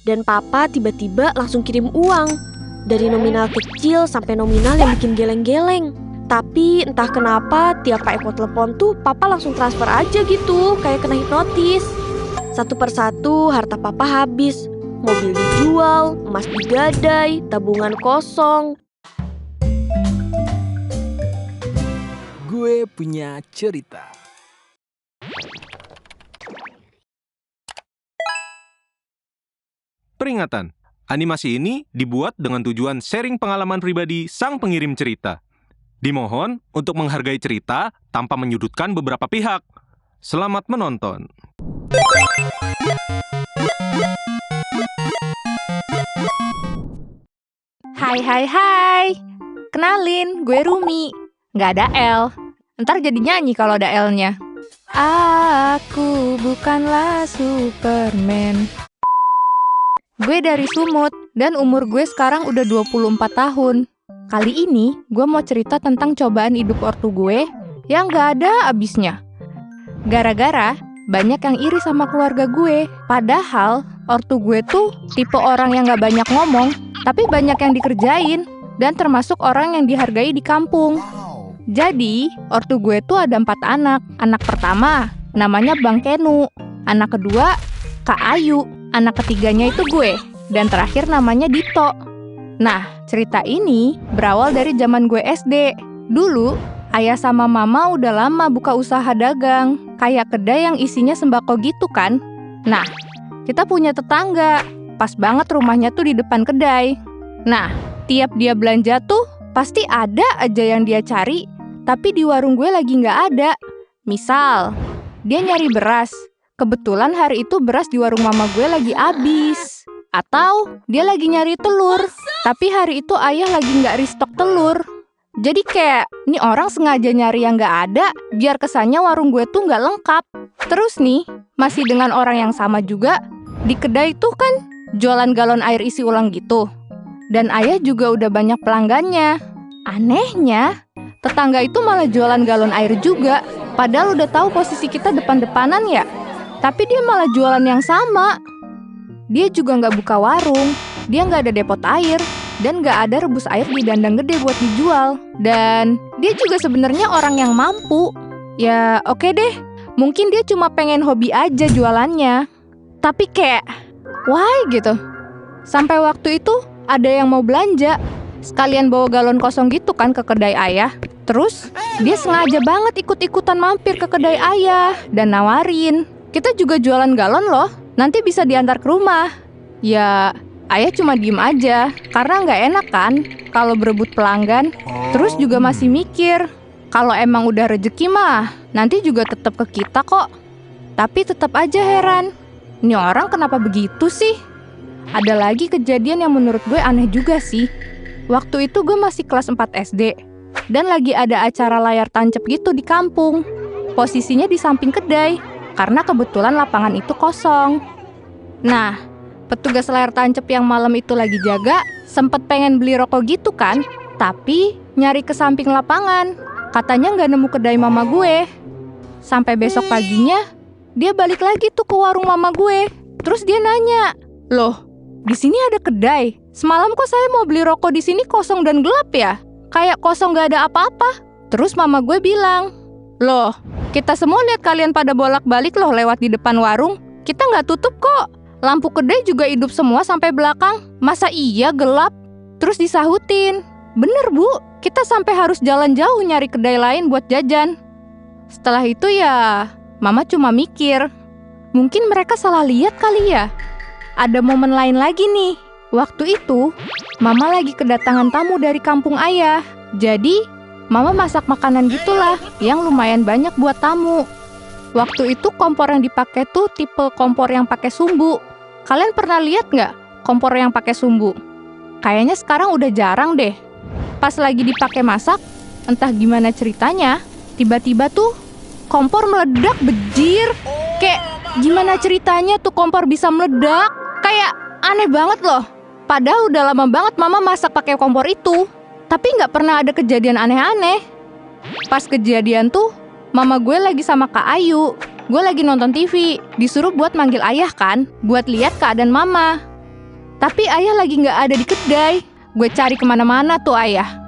Dan papa tiba-tiba langsung kirim uang. Dari nominal kecil sampai nominal yang bikin geleng-geleng. Tapi entah kenapa tiap Pak Eko telepon tuh papa langsung transfer aja gitu, kayak kena hipnotis. Satu persatu harta papa habis. Mobil dijual, emas digadai, tabungan kosong. Gue punya cerita. Peringatan, animasi ini dibuat dengan tujuan sharing pengalaman pribadi sang pengirim cerita. Dimohon untuk menghargai cerita tanpa menyudutkan beberapa pihak. Selamat menonton. Hai. Kenalin, gue Rumi. Nggak ada L. Ntar jadi nyanyi kalau ada L-nya. Aku bukanlah Superman. Gue dari Sumut, dan umur gue sekarang udah 24 tahun. Kali ini, gue mau cerita tentang cobaan hidup ortu gue yang gak ada abisnya. Gara-gara, banyak yang iri sama keluarga gue. Padahal, ortu gue tuh tipe orang yang gak banyak ngomong, tapi banyak yang dikerjain, dan termasuk orang yang dihargai di kampung. Jadi, ortu gue tuh ada 4 anak. Anak pertama, namanya Bang Kenu. Anak kedua, Kak Ayu. Anak ketiganya itu gue, dan terakhir namanya Dito. Nah, cerita ini berawal dari zaman gue SD. Dulu, ayah sama mama udah lama buka usaha dagang, kayak kedai yang isinya sembako gitu kan. Nah, kita punya tetangga, pas banget rumahnya tuh di depan kedai. Nah, tiap dia belanja tuh, pasti ada aja yang dia cari, tapi di warung gue lagi nggak ada. Misal, dia nyari beras. Kebetulan hari itu beras di warung mama gue lagi habis. Atau dia lagi nyari telur, tapi hari itu ayah lagi nggak restock telur. Jadi kayak, nih orang sengaja nyari yang nggak ada, biar kesannya warung gue tuh nggak lengkap. Terus nih, masih dengan orang yang sama juga, di kedai tuh kan jualan galon air isi ulang gitu. Dan ayah juga udah banyak pelanggannya. Anehnya, tetangga itu malah jualan galon air juga. Padahal udah tahu posisi kita depan-depanan ya. Tapi dia malah jualan yang sama. Dia juga nggak buka warung, dia nggak ada depot air, dan nggak ada rebus air di dandang gede buat dijual. Dan dia juga sebenarnya orang yang mampu. Ya oke deh, mungkin dia cuma pengen hobi aja jualannya. Tapi kayak, why gitu. Sampai waktu itu ada yang mau belanja, sekalian bawa galon kosong gitu kan ke kedai ayah. Terus dia sengaja banget ikut-ikutan mampir ke kedai ayah dan nawarin, kita juga jualan galon loh, nanti bisa diantar ke rumah. Ya, ayah cuma diem aja, karena nggak enak kan kalau berebut pelanggan. Terus juga masih mikir, kalau emang udah rezeki mah, nanti juga tetap ke kita kok. Tapi tetap aja heran, ini orang kenapa begitu sih? Ada lagi kejadian yang menurut gue aneh juga sih. Waktu itu gue masih kelas 4 SD, dan lagi ada acara layar tancap gitu di kampung. Posisinya di samping kedai, karena kebetulan lapangan itu kosong. Nah, petugas layar tancap yang malam itu lagi jaga, sempet pengen beli rokok gitu kan, tapi nyari ke samping lapangan. Katanya nggak nemu kedai mama gue. Sampai besok paginya, dia balik lagi tuh ke warung mama gue. Terus dia nanya, loh, di sini ada kedai. Semalam kok saya mau beli rokok di sini kosong dan gelap ya? Kayak kosong nggak ada apa-apa. Terus mama gue bilang, loh, kita semua lihat kalian pada bolak-balik loh lewat di depan warung. Kita nggak tutup kok. Lampu kedai juga hidup semua sampai belakang. Masa iya gelap? Terus disahutin, bener bu, kita sampai harus jalan jauh nyari kedai lain buat jajan. Setelah itu ya, mama cuma mikir, mungkin mereka salah lihat kali ya. Ada momen lain lagi nih. Waktu itu, mama lagi kedatangan tamu dari kampung ayah. Jadi, mama masak makanan gitulah yang lumayan banyak buat tamu. Waktu itu kompor yang dipakai tuh tipe kompor yang pakai sumbu. Kalian pernah lihat nggak kompor yang pakai sumbu? Kayaknya sekarang udah jarang deh. Pas lagi dipakai masak, entah gimana ceritanya, tiba-tiba tuh kompor meledak bejir. Kayak gimana ceritanya tuh kompor bisa meledak? Kayak aneh banget loh. Padahal udah lama banget mama masak pakai kompor itu. Tapi nggak pernah ada kejadian aneh-aneh. Pas kejadian tuh, mama gue lagi sama Kak Ayu. Gue lagi nonton TV, disuruh buat manggil ayah kan, buat lihat keadaan mama. Tapi ayah lagi nggak ada di kedai. Gue cari kemana-mana tuh ayah.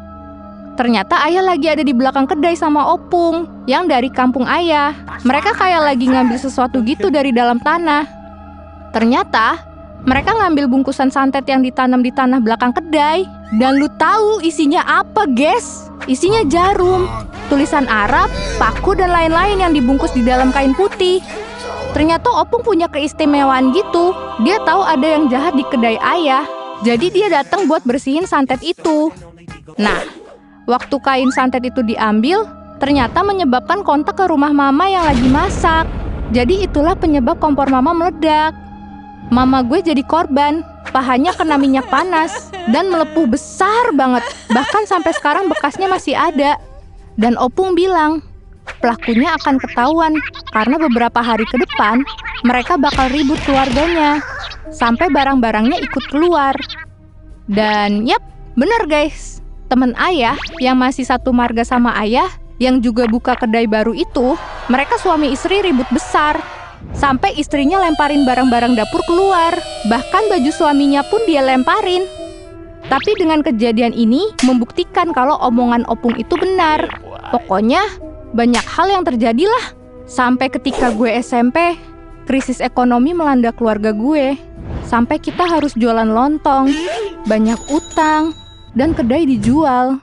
Ternyata ayah lagi ada di belakang kedai sama opung yang dari kampung ayah. Mereka kayak lagi ngambil sesuatu gitu dari dalam tanah. Ternyata mereka ngambil bungkusan santet yang ditanam di tanah belakang kedai. Dan lu tahu isinya apa, guys? Isinya jarum, tulisan Arab, paku, dan lain-lain yang dibungkus di dalam kain putih. Ternyata opung punya keistimewaan gitu. Dia tahu ada yang jahat di kedai ayah. Jadi dia datang buat bersihin santet itu. Nah, waktu kain santet itu diambil, ternyata menyebabkan kontak ke rumah mama yang lagi masak. Jadi itulah penyebab kompor mama meledak. Mama gue jadi korban, pahanya kena minyak panas dan melepuh besar banget. Bahkan sampai sekarang bekasnya masih ada. Dan opung bilang, pelakunya akan ketahuan karena beberapa hari ke depan mereka bakal ribut keluarganya. Sampai barang-barangnya ikut keluar. Dan yap, bener guys. Temen ayah yang masih satu marga sama ayah, yang juga buka kedai baru itu, mereka suami istri ribut besar. Sampai istrinya lemparin barang-barang dapur keluar. Bahkan baju suaminya pun dia lemparin. Tapi dengan kejadian ini membuktikan kalau omongan opung itu benar. Pokoknya banyak hal yang terjadi lah. Sampai ketika gue SMP, krisis ekonomi melanda keluarga gue. Sampai kita harus jualan lontong, banyak utang, dan kedai dijual.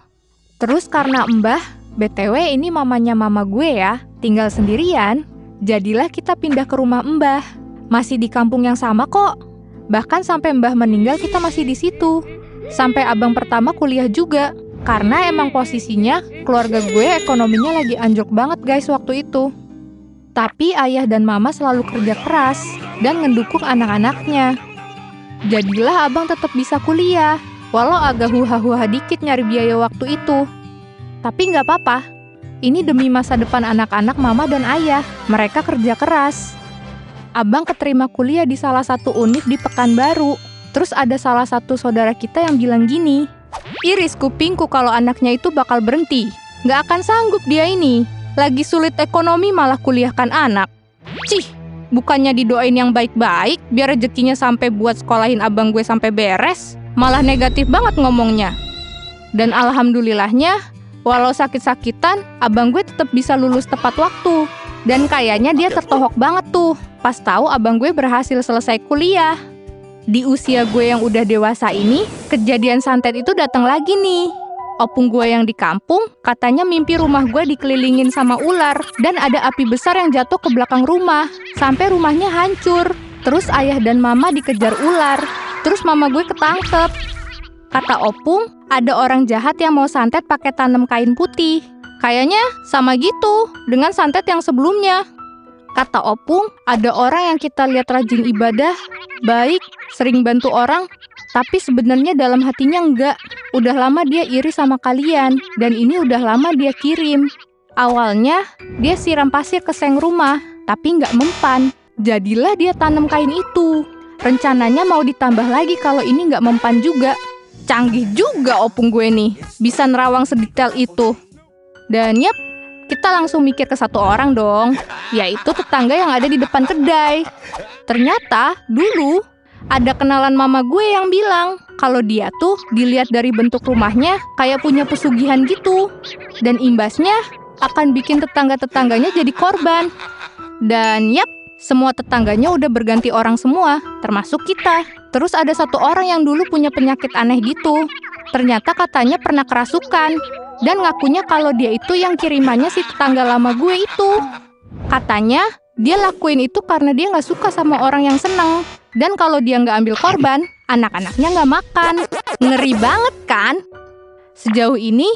Terus karena Mbah, BTW ini mamanya mama gue ya, tinggal sendirian, jadilah kita pindah ke rumah Mbah. Masih di kampung yang sama kok. Bahkan sampai Mbah meninggal kita masih di situ. Sampai abang pertama kuliah juga. Karena emang posisinya keluarga gue ekonominya lagi anjlok banget guys waktu itu. Tapi ayah dan mama selalu kerja keras dan ngedukung anak-anaknya. Jadilah abang tetap bisa kuliah, walau agak huha-huha dikit nyari biaya waktu itu. Tapi nggak apa-apa, ini demi masa depan anak-anak mama dan ayah, mereka kerja keras. Abang keterima kuliah di salah satu univ di Pekanbaru. Terus ada salah satu saudara kita yang bilang gini, iris kupingku kalau anaknya itu bakal berhenti. Nggak akan sanggup dia ini, lagi sulit ekonomi malah kuliahkan anak. Cih! Bukannya didoain yang baik-baik, biar rezekinya sampai buat sekolahin abang gue sampai beres, malah negatif banget ngomongnya. Dan alhamdulillahnya, walau sakit-sakitan, abang gue tetap bisa lulus tepat waktu. Dan kayaknya dia tertohok banget tuh, pas tahu abang gue berhasil selesai kuliah. Di usia gue yang udah dewasa ini, kejadian santet itu datang lagi nih. Opung gue yang di kampung, katanya mimpi rumah gue dikelilingin sama ular dan ada api besar yang jatuh ke belakang rumah, sampai rumahnya hancur. Terus ayah dan mama dikejar ular, terus mama gue ketangkep. Kata opung, ada orang jahat yang mau santet pakai tanam kain putih. Kayaknya sama gitu dengan santet yang sebelumnya. Kata opung, ada orang yang kita lihat rajin ibadah, baik, sering bantu orang, tapi sebenarnya dalam hatinya enggak. Udah lama dia iri sama kalian, dan ini udah lama dia kirim. Awalnya, dia siram pasir ke seng rumah, tapi nggak mempan. Jadilah dia tanam kain itu. Rencananya mau ditambah lagi kalau ini nggak mempan juga. Canggih juga opung gue nih, bisa nerawang sedetail itu. Dan yap, kita langsung mikir ke satu orang dong, yaitu tetangga yang ada di depan kedai. Ternyata, dulu ada kenalan mama gue yang bilang kalau dia tuh dilihat dari bentuk rumahnya kayak punya pesugihan gitu. Dan imbasnya akan bikin tetangga-tetangganya jadi korban. Dan yap, semua tetangganya udah berganti orang semua, termasuk kita. Terus ada satu orang yang dulu punya penyakit aneh gitu. Ternyata katanya pernah kerasukan. Dan ngakunya kalau dia itu yang kirimannya si tetangga lama gue itu. Katanya dia lakuin itu karena dia nggak suka sama orang yang seneng. Dan kalau dia nggak ambil korban, anak-anaknya nggak makan. Ngeri banget kan? Sejauh ini,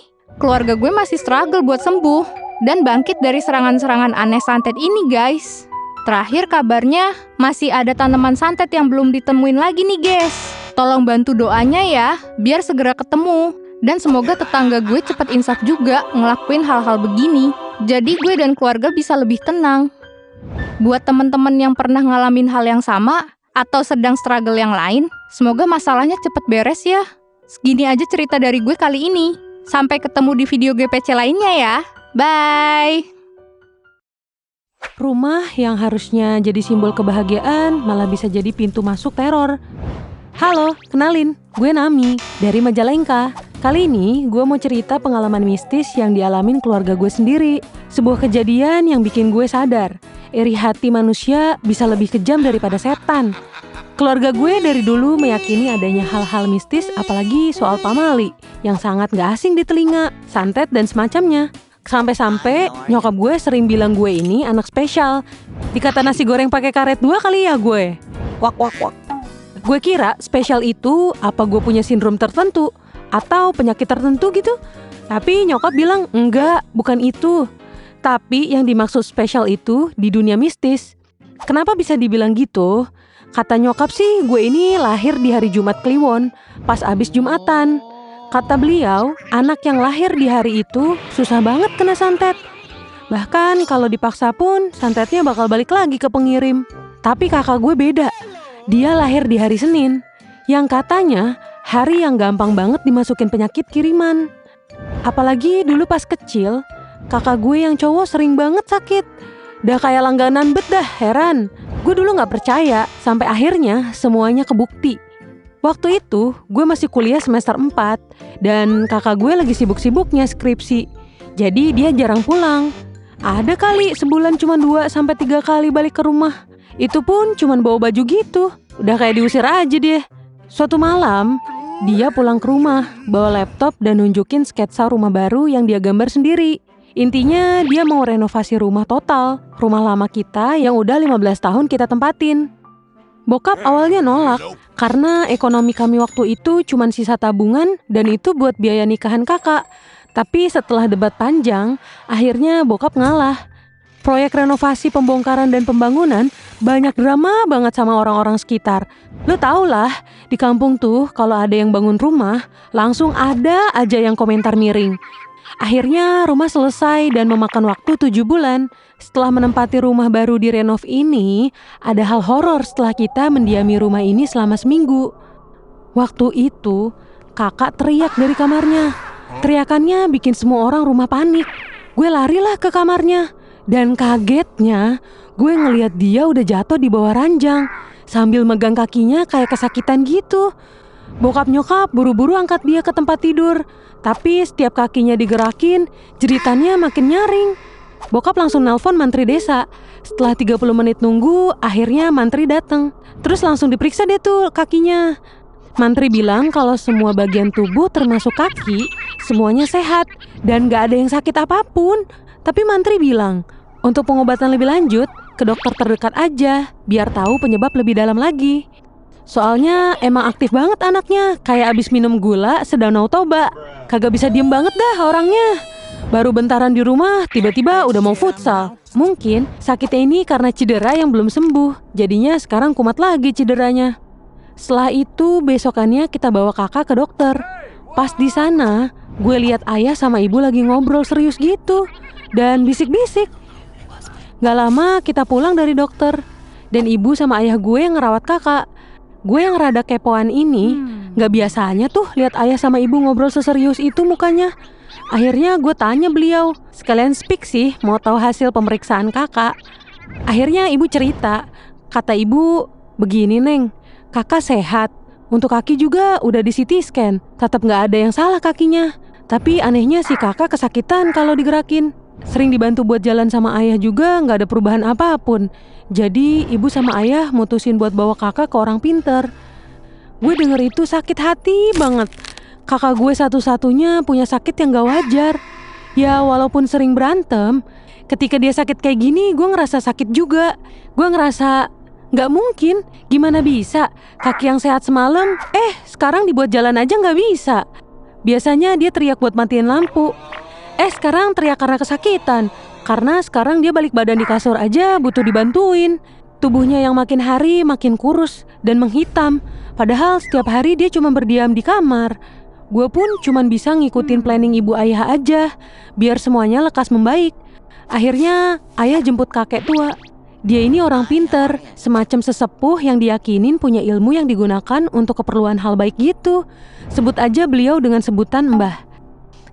keluarga gue masih struggle buat sembuh dan bangkit dari serangan-serangan aneh santet ini, guys. Terakhir kabarnya, masih ada tanaman santet yang belum ditemuin lagi nih, guys. Tolong bantu doanya ya, biar segera ketemu. Dan semoga tetangga gue cepat insaf juga ngelakuin hal-hal begini. Jadi gue dan keluarga bisa lebih tenang. Buat teman-teman yang pernah ngalamin hal yang sama, atau sedang struggle yang lain, semoga masalahnya cepet beres ya. Segini aja cerita dari gue kali ini. Sampai ketemu di video GPC lainnya ya. Bye! Rumah yang harusnya jadi simbol kebahagiaan malah bisa jadi pintu masuk teror. Halo, kenalin, gue Nami dari Majalengka. Kali ini gue mau cerita pengalaman mistis yang dialamin keluarga gue sendiri. Sebuah kejadian yang bikin gue sadar, iri hati manusia bisa lebih kejam daripada setan. Keluarga gue dari dulu meyakini adanya hal-hal mistis, apalagi soal pamali, yang sangat gak asing di telinga, santet dan semacamnya. Sampai-sampai nyokap gue sering bilang gue ini anak spesial. Dikata nasi goreng pakai karet 2 kali ya gue. Wak wak wak. Gue kira spesial itu apa gue punya sindrom tertentu atau penyakit tertentu gitu. Tapi nyokap bilang enggak, bukan itu. Tapi yang dimaksud spesial itu di dunia mistis. Kenapa bisa dibilang gitu? Kata nyokap sih gue ini lahir di hari Jumat Kliwon, pas abis Jumatan. Kata beliau, anak yang lahir di hari itu susah banget kena santet. Bahkan kalau dipaksa pun santetnya bakal balik lagi ke pengirim. Tapi kakak gue beda. Dia lahir di hari Senin, yang katanya hari yang gampang banget dimasukin penyakit kiriman. Apalagi dulu pas kecil, kakak gue yang cowok sering banget sakit. Udah kayak langganan dah, heran. Gue dulu gak percaya, sampai akhirnya semuanya kebukti. Waktu itu gue masih kuliah semester 4, dan kakak gue lagi sibuk-sibuknya skripsi. Jadi dia jarang pulang. Ada kali sebulan cuma 2-3 kali balik ke rumah. Itu pun cuman bawa baju gitu. Udah kayak diusir aja dia. Suatu malam, dia pulang ke rumah, bawa laptop dan nunjukin sketsa rumah baru yang dia gambar sendiri. Intinya dia mau renovasi rumah total, rumah lama kita yang udah 15 tahun kita tempatin. Bokap awalnya nolak, karena ekonomi kami waktu itu cuman sisa tabungan dan itu buat biaya nikahan kakak. Tapi setelah debat panjang, akhirnya bokap ngalah. Proyek renovasi pembongkaran dan pembangunan banyak drama banget sama orang-orang sekitar. Lo tau lah, di kampung tuh kalau ada yang bangun rumah, langsung ada aja yang komentar miring. Akhirnya rumah selesai dan memakan waktu 7 bulan. Setelah menempati rumah baru di renov ini, ada hal horor setelah kita mendiami rumah ini selama seminggu. Waktu itu, kakak teriak dari kamarnya. Teriakannya bikin semua orang rumah panik. Gue larilah ke kamarnya. Dan kagetnya, gue ngeliat dia udah jatuh di bawah ranjang sambil megang kakinya kayak kesakitan gitu. Bokap nyokap buru-buru angkat dia ke tempat tidur. Tapi setiap kakinya digerakin, jeritannya makin nyaring. Bokap langsung nelpon mantri desa. Setelah 30 menit nunggu, akhirnya mantri datang. Terus langsung diperiksa deh tuh kakinya. Mantri bilang kalau semua bagian tubuh termasuk kaki, semuanya sehat dan gak ada yang sakit apapun. Tapi mantri bilang, untuk pengobatan lebih lanjut, ke dokter terdekat aja, biar tahu penyebab lebih dalam lagi. Soalnya emang aktif banget anaknya, kayak abis minum gula sedanau toba. Kagak bisa diem banget dah orangnya. Baru bentaran di rumah, tiba-tiba udah mau futsal. Mungkin sakitnya ini karena cedera yang belum sembuh, jadinya sekarang kumat lagi cederanya. Setelah itu besokannya kita bawa kakak ke dokter. Pas di sana, gue lihat ayah sama ibu lagi ngobrol serius gitu dan bisik-bisik. Gak lama kita pulang dari dokter, dan ibu sama ayah gue yang ngerawat kakak. Gue yang rada kepoan ini, gak biasanya tuh lihat ayah sama ibu ngobrol seserius itu mukanya. Akhirnya gue tanya beliau, sekalian speak sih, mau tahu hasil pemeriksaan kakak. Akhirnya ibu cerita, kata ibu, begini Neng, kakak sehat. Untuk kaki juga udah di CT scan, tetap gak ada yang salah kakinya. Tapi anehnya si kakak kesakitan kalau digerakin. Sering dibantu buat jalan sama ayah juga gak ada perubahan apapun. Jadi ibu sama ayah mutusin buat bawa kakak ke orang pinter. Gue denger itu sakit hati banget. Kakak gue satu-satunya punya sakit yang gak wajar. Ya walaupun sering berantem, ketika dia sakit kayak gini gue ngerasa sakit juga. Gue ngerasa gak mungkin, gimana bisa kaki yang sehat semalam, sekarang dibuat jalan aja gak bisa. Biasanya dia teriak buat matiin lampu, sekarang teriak karena kesakitan. Karena sekarang dia balik badan di kasur aja butuh dibantuin. Tubuhnya yang makin hari makin kurus dan menghitam. Padahal setiap hari dia cuma berdiam di kamar. Gue pun cuma bisa ngikutin planning ibu ayah aja, biar semuanya lekas membaik. Akhirnya ayah jemput kakek tua. Dia ini orang pinter, semacam sesepuh yang diyakinin punya ilmu yang digunakan untuk keperluan hal baik gitu. Sebut aja beliau dengan sebutan Mbah.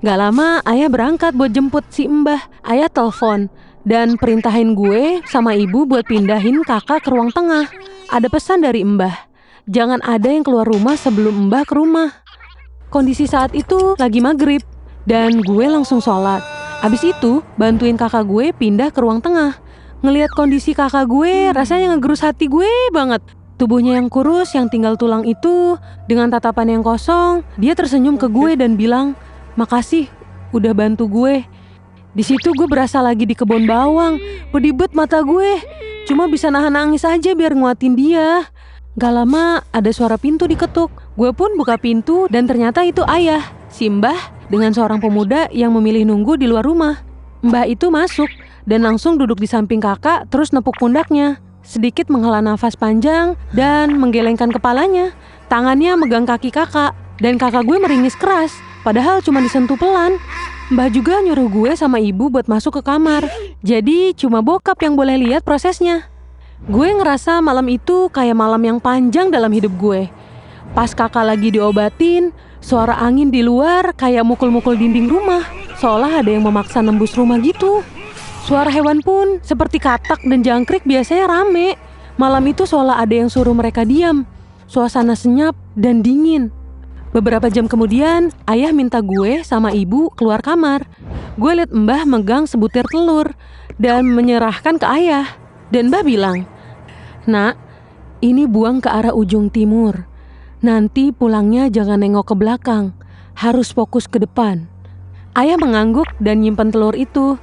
Gak lama ayah berangkat buat jemput si Mbah. Ayah telepon dan perintahin gue sama ibu buat pindahin kakak ke ruang tengah. Ada pesan dari Mbah. jangan ada yang keluar rumah sebelum Mbah ke rumah. Kondisi saat itu lagi maghrib, dan gue langsung sholat. Abis itu, bantuin kakak gue pindah ke ruang tengah. Ngelihat kondisi kakak gue, rasanya ngegerus hati gue banget. Tubuhnya yang kurus, yang tinggal tulang itu, dengan tatapan yang kosong, dia tersenyum ke gue dan bilang, "Makasih, udah bantu gue." Di situ gue berasa lagi di kebun bawang, pedibet mata gue. Cuma bisa nahan nangis aja biar nguatin dia. Gak lama ada suara pintu diketuk. Gue pun buka pintu dan ternyata itu ayah, si Mbah, dengan seorang pemuda yang memilih nunggu di luar rumah. Mbah itu masuk dan langsung duduk di samping kakak terus nepuk pundaknya. Sedikit menghela nafas panjang dan menggelengkan kepalanya. Tangannya megang kaki kakak dan kakak gue meringis keras, padahal cuma disentuh pelan. Mbah juga nyuruh gue sama ibu buat masuk ke kamar. Jadi cuma bokap yang boleh lihat prosesnya. Gue ngerasa malam itu kayak malam yang panjang dalam hidup gue. Pas kakak lagi diobatin, suara angin di luar kayak mukul-mukul dinding rumah, seolah ada yang memaksa nembus rumah gitu. Suara hewan pun seperti katak dan jangkrik biasanya rame. Malam itu seolah ada yang suruh mereka diam. Suasana senyap dan dingin. Beberapa jam kemudian, ayah minta gue sama ibu keluar kamar. Gue liat Mbah megang sebutir telur dan menyerahkan ke ayah. Dan Mbah bilang, "Nak, ini buang ke arah ujung timur. Nanti pulangnya jangan nengok ke belakang, harus fokus ke depan." Ayah mengangguk dan nyimpen telur itu.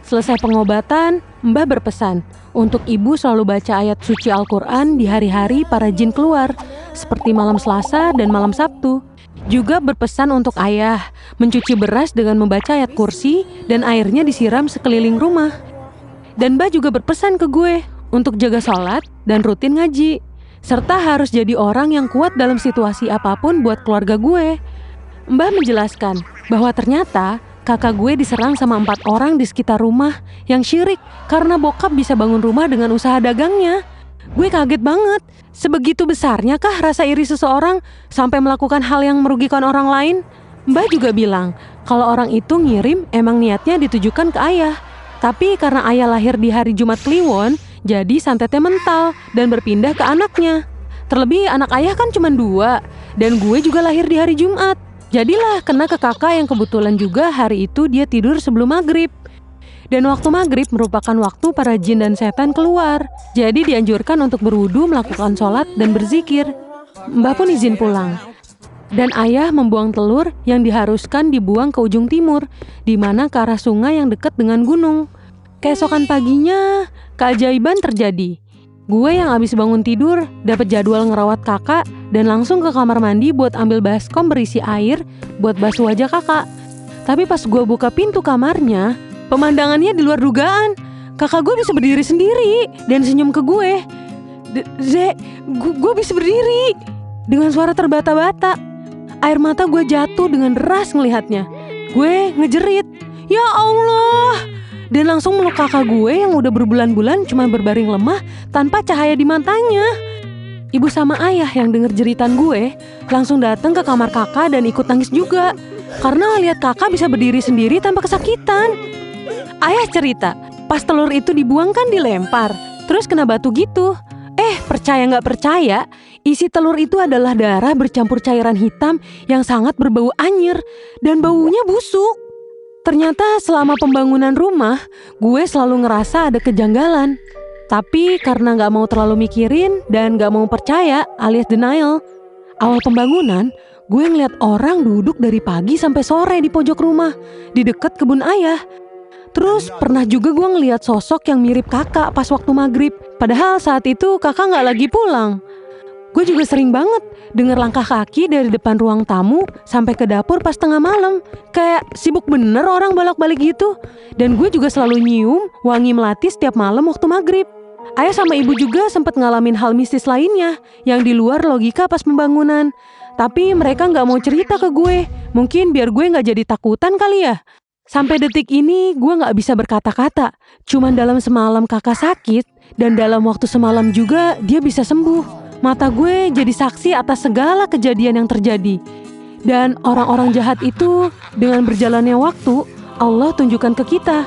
Selesai pengobatan, Mbah berpesan untuk ibu selalu baca ayat suci Al-Quran di hari-hari para jin keluar, seperti malam Selasa dan malam Sabtu. Juga berpesan untuk ayah mencuci beras dengan membaca ayat kursi dan airnya disiram sekeliling rumah. Dan Mbah juga berpesan ke gue untuk jaga sholat dan rutin ngaji, serta harus jadi orang yang kuat dalam situasi apapun buat keluarga gue. Mbah menjelaskan bahwa ternyata kakak gue diserang sama 4 orang di sekitar rumah yang syirik karena bokap bisa bangun rumah dengan usaha dagangnya. Gue kaget banget. Sebegitu besarnya kah rasa iri seseorang sampai melakukan hal yang merugikan orang lain? Mbah juga bilang kalau orang itu ngirim emang niatnya ditujukan ke ayah. Tapi karena ayah lahir di hari Jumat Kliwon, jadi santetnya mental dan berpindah ke anaknya. Terlebih anak ayah kan cuma 2, dan gue juga lahir di hari Jumat. Jadilah kena ke kakak yang kebetulan juga hari itu dia tidur sebelum maghrib. Dan waktu maghrib merupakan waktu para jin dan setan keluar. Jadi dianjurkan untuk berwudu, melakukan sholat, dan berzikir. Mbah pun izin pulang. Dan ayah membuang telur yang diharuskan dibuang ke ujung timur, di mana ke arah sungai yang dekat dengan gunung. Keesokan paginya, keajaiban terjadi. Gue yang abis bangun tidur, dapat jadwal ngerawat kakak, dan langsung ke kamar mandi buat ambil baskom berisi air buat basuh wajah kakak. Tapi pas gue buka pintu kamarnya, pemandangannya di luar dugaan. Kakak gue bisa berdiri sendiri dan senyum ke gue. Gue bisa berdiri dengan suara terbata-bata. Air mata gue jatuh dengan deras ngelihatnya. Gue ngejerit, "Ya Allah!" Dan langsung meluk kakak gue yang udah berbulan-bulan cuma berbaring lemah tanpa cahaya di matanya. Ibu sama ayah yang denger jeritan gue langsung datang ke kamar kakak dan ikut nangis juga karena lihat kakak bisa berdiri sendiri tanpa kesakitan. Ayah cerita, pas telur itu dibuang kan dilempar, terus kena batu gitu. Percaya nggak percaya, isi telur itu adalah darah bercampur cairan hitam yang sangat berbau anyir dan baunya busuk. Ternyata selama pembangunan rumah, gue selalu ngerasa ada kejanggalan. Tapi karena gak mau terlalu mikirin dan gak mau percaya alias denial, awal pembangunan, gue ngeliat orang duduk dari pagi sampai sore di pojok rumah, di dekat kebun ayah. Terus pernah juga gue ngeliat sosok yang mirip kakak pas waktu maghrib, padahal saat itu kakak gak lagi pulang. Gue juga sering banget denger langkah kaki dari depan ruang tamu sampai ke dapur pas tengah malam. Kayak sibuk bener orang bolak-balik gitu. Dan gue juga selalu nyium wangi melati setiap malam waktu maghrib. Ayah sama ibu juga sempat ngalamin hal mistis lainnya yang di luar logika pas pembangunan. Tapi mereka gak mau cerita ke gue. Mungkin biar gue gak jadi takutan kali ya. Sampai detik ini gue gak bisa berkata-kata. Cuman dalam semalam kakak sakit dan dalam waktu semalam juga dia bisa sembuh. Mata gue jadi saksi atas segala kejadian yang terjadi. Dan orang-orang jahat itu dengan berjalannya waktu, Allah tunjukkan ke kita.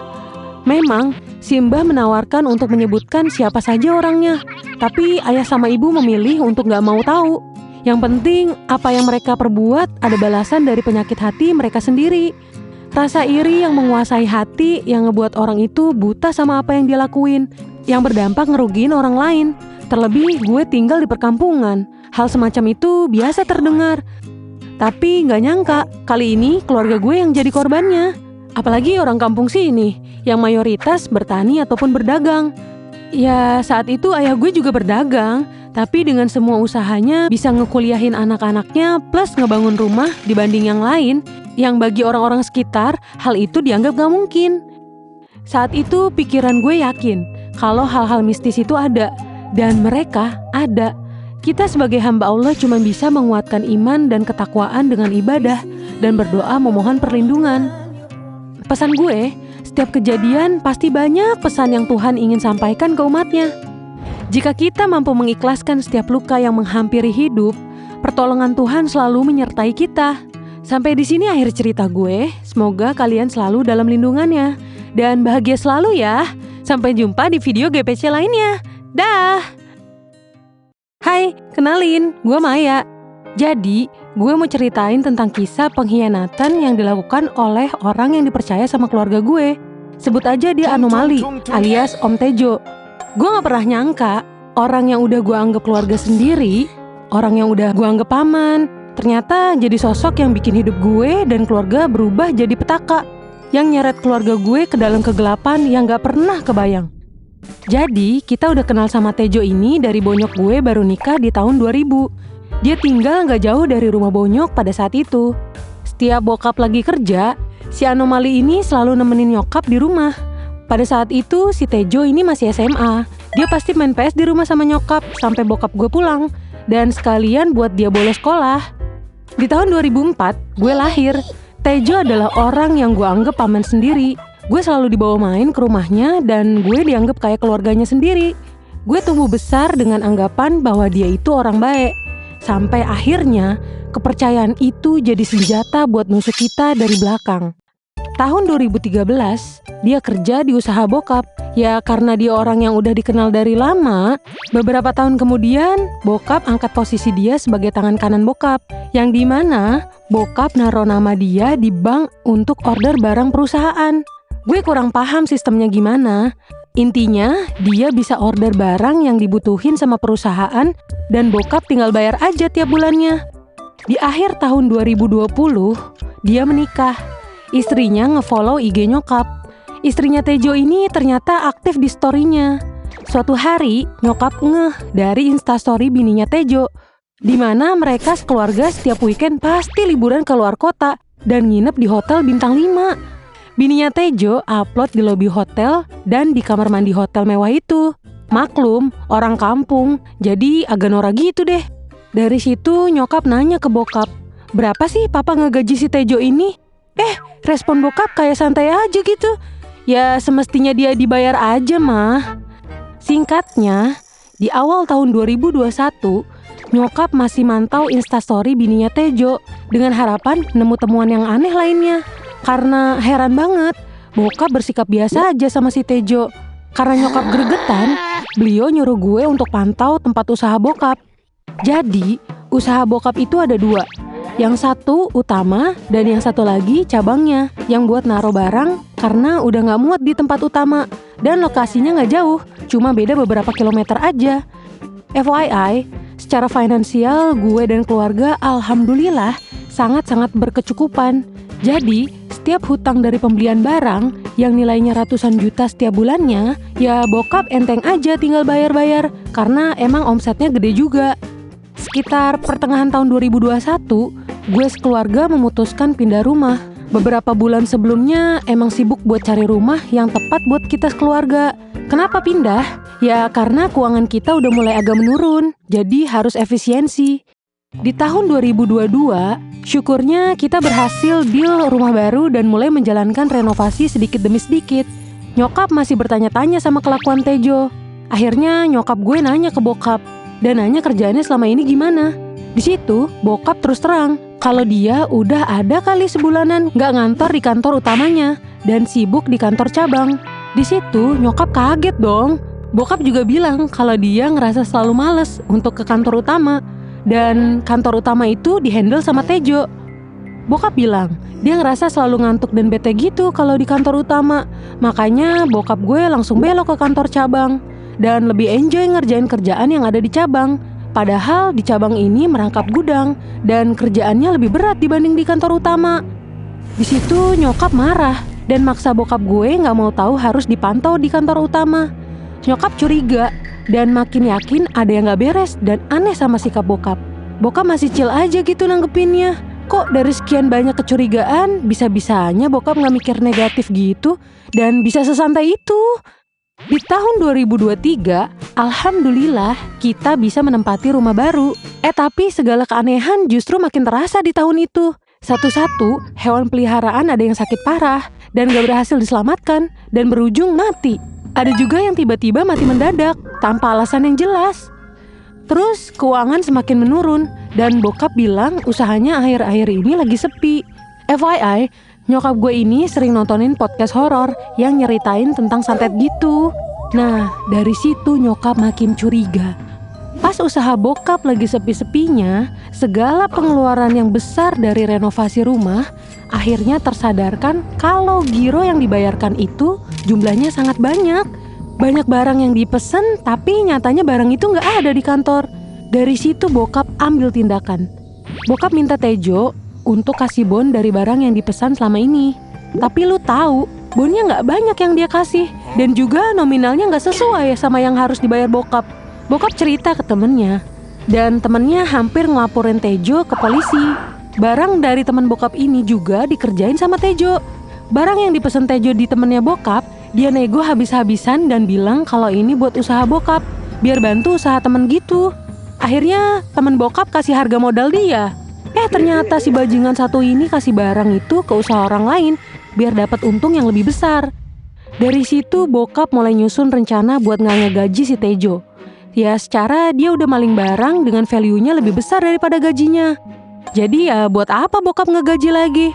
Memang Si Mbah menawarkan untuk menyebutkan siapa saja orangnya, tapi ayah sama ibu memilih untuk gak mau tahu. Yang penting, apa yang mereka perbuat ada balasan dari penyakit hati mereka sendiri. Rasa iri yang menguasai hati yang ngebuat orang itu buta sama apa yang dia lakuin, yang berdampak ngerugiin orang lain. Terlebih gue tinggal di perkampungan, hal semacam itu biasa terdengar. Tapi gak nyangka, kali ini keluarga gue yang jadi korbannya. Apalagi orang kampung sini, yang mayoritas bertani ataupun berdagang. Ya saat itu ayah gue juga berdagang, tapi dengan semua usahanya bisa ngekuliahin anak-anaknya plus ngebangun rumah dibanding yang lain, yang bagi orang-orang sekitar hal itu dianggap gak mungkin. Saat itu pikiran gue yakin kalau hal-hal mistis itu ada, dan mereka ada. Kita sebagai hamba Allah cuma bisa menguatkan iman dan ketakwaan dengan ibadah dan berdoa memohon perlindungan. Pesan gue, setiap kejadian pasti banyak pesan yang Tuhan ingin sampaikan ke umatnya. Jika kita mampu mengikhlaskan setiap luka yang menghampiri hidup, pertolongan Tuhan selalu menyertai kita. Sampai di sini akhir cerita gue. Semoga kalian selalu dalam lindungannya dan bahagia selalu ya. Sampai jumpa di video GPC lainnya. Dah. Hai, kenalin, gue Maya. Jadi, gue mau ceritain tentang kisah pengkhianatan yang dilakukan oleh orang yang dipercaya sama keluarga gue. Sebut aja dia Anomali, alias Om Tejo. Gue gak pernah nyangka, orang yang udah gue anggap keluarga sendiri, orang yang udah gue anggap paman, ternyata jadi sosok yang bikin hidup gue dan keluarga berubah jadi petaka, yang nyeret keluarga gue ke dalam kegelapan yang gak pernah kebayang. Jadi, kita udah kenal sama Tejo ini dari bonyok gue baru nikah di tahun 2000. Dia tinggal gak jauh dari rumah bonyok pada saat itu. Setiap bokap lagi kerja, si Anomali ini selalu nemenin nyokap di rumah. Pada saat itu si Tejo ini masih SMA. Dia pasti main PS di rumah sama nyokap sampai bokap gue pulang. Dan sekalian buat dia bolos sekolah. Di tahun 2004, gue lahir. Tejo adalah orang yang gue anggap paman sendiri. Gue selalu dibawa main ke rumahnya dan gue dianggap kayak keluarganya sendiri. Gue tumbuh besar dengan anggapan bahwa dia itu orang baik. Sampai akhirnya, kepercayaan itu jadi senjata buat nusuk kita dari belakang. Tahun 2013, dia kerja di usaha bokap. Ya karena dia orang yang udah dikenal dari lama, beberapa tahun kemudian, bokap angkat posisi dia sebagai tangan kanan bokap. Yang dimana, bokap naruh nama dia di bank untuk order barang perusahaan. Gue kurang paham sistemnya gimana. Intinya, dia bisa order barang yang dibutuhin sama perusahaan dan bokap tinggal bayar aja tiap bulannya. Di akhir tahun 2020, dia menikah. Istrinya ngefollow IG nyokap. Istrinya Tejo ini ternyata aktif di story-nya. Suatu hari, nyokap ngeh dari instastory bininya Tejo, di mana mereka sekeluarga setiap weekend pasti liburan ke luar kota dan nginep di hotel bintang 5. Bininya Tejo upload di lobi hotel dan di kamar mandi hotel mewah itu. Maklum, orang kampung, jadi agak norak gitu deh. Dari situ nyokap nanya ke bokap, berapa sih papa ngegaji si Tejo ini? Respon bokap kayak santai aja gitu. Ya semestinya dia dibayar aja mah. Singkatnya, di awal tahun 2021, nyokap masih mantau instastory bininya Tejo dengan harapan nemu temuan yang aneh lainnya. Karena heran banget, bokap bersikap biasa aja sama si Tejo. Karena nyokap gregetan, beliau nyuruh gue untuk pantau tempat usaha bokap. Jadi, usaha bokap itu ada 2. Yang satu utama dan yang satu lagi cabangnya, yang buat naruh barang karena udah gak muat di tempat utama. Dan lokasinya gak jauh, cuma beda beberapa kilometer aja. FYI, secara finansial gue dan keluarga alhamdulillah sangat-sangat berkecukupan. Jadi, setiap hutang dari pembelian barang yang nilainya ratusan juta setiap bulannya, ya bokap enteng aja tinggal bayar-bayar karena emang omsetnya gede juga. Sekitar pertengahan tahun 2021, gue sekeluarga memutuskan pindah rumah. Beberapa bulan sebelumnya emang sibuk buat cari rumah yang tepat buat kita sekeluarga. Kenapa pindah? Ya karena keuangan kita udah mulai agak menurun, jadi harus efisiensi. Di tahun 2022, syukurnya kita berhasil deal rumah baru dan mulai menjalankan renovasi sedikit demi sedikit. Nyokap masih bertanya-tanya sama kelakuan Tejo. Akhirnya nyokap gue nanya ke bokap dan nanya kerjaannya selama ini gimana. Di situ bokap terus terang kalau dia udah ada kali sebulanan gak ngantor di kantor utamanya dan sibuk di kantor cabang. Di situ nyokap kaget dong. Bokap juga bilang kalau dia ngerasa selalu males untuk ke kantor utama. Dan kantor utama itu dihandle sama Tejo. Bokap bilang dia ngerasa selalu ngantuk dan bete gitu kalau di kantor utama. Makanya bokap gue langsung belok ke kantor cabang dan lebih enjoy ngerjain kerjaan yang ada di cabang. Padahal di cabang ini merangkap gudang dan kerjaannya lebih berat dibanding di kantor utama. Di situ nyokap marah dan maksa bokap gue nggak mau tahu harus dipantau di kantor utama. Nyokap curiga dan makin yakin ada yang gak beres dan aneh sama sikap bokap. Bokap masih chill aja gitu nanggepinnya. Kok dari sekian banyak kecurigaan bisa-bisanya bokap gak mikir negatif gitu dan bisa sesantai itu. Di tahun 2023, alhamdulillah kita bisa menempati rumah baru. Tapi segala keanehan justru makin terasa di tahun itu. Satu-satu hewan peliharaan ada yang sakit parah dan gak berhasil diselamatkan dan berujung mati. Ada juga yang tiba-tiba mati mendadak tanpa alasan yang jelas. Terus keuangan semakin menurun dan bokap bilang usahanya akhir-akhir ini lagi sepi. FYI, nyokap gue ini sering nontonin podcast horor yang nyeritain tentang santet gitu. Nah, dari situ nyokap makin curiga. Pas usaha bokap lagi sepi-sepinya, segala pengeluaran yang besar dari renovasi rumah akhirnya tersadarkan kalau giro yang dibayarkan itu jumlahnya sangat banyak. Banyak barang yang dipesen tapi nyatanya barang itu gak ada di kantor. Dari situ bokap ambil tindakan. Bokap minta Tejo untuk kasih bon dari barang yang dipesan selama ini. Tapi lu tahu, bonnya gak banyak yang dia kasih dan juga nominalnya gak sesuai sama yang harus dibayar bokap. Bokap cerita ke temennya dan temennya hampir ngelaporin Tejo ke polisi. Barang dari teman bokap ini juga dikerjain sama Tejo. Barang yang dipesan Tejo di temennya bokap, dia nego habis-habisan dan bilang kalau ini buat usaha bokap, biar bantu usaha temen gitu. Akhirnya temen bokap kasih harga modal dia. Ternyata si bajingan satu ini kasih barang itu ke usaha orang lain biar dapat untung yang lebih besar. Dari situ bokap mulai nyusun rencana buat nggak ngegaji si Tejo. Ya secara dia udah maling barang dengan value-nya lebih besar daripada gajinya. Jadi ya buat apa bokap ngegaji lagi?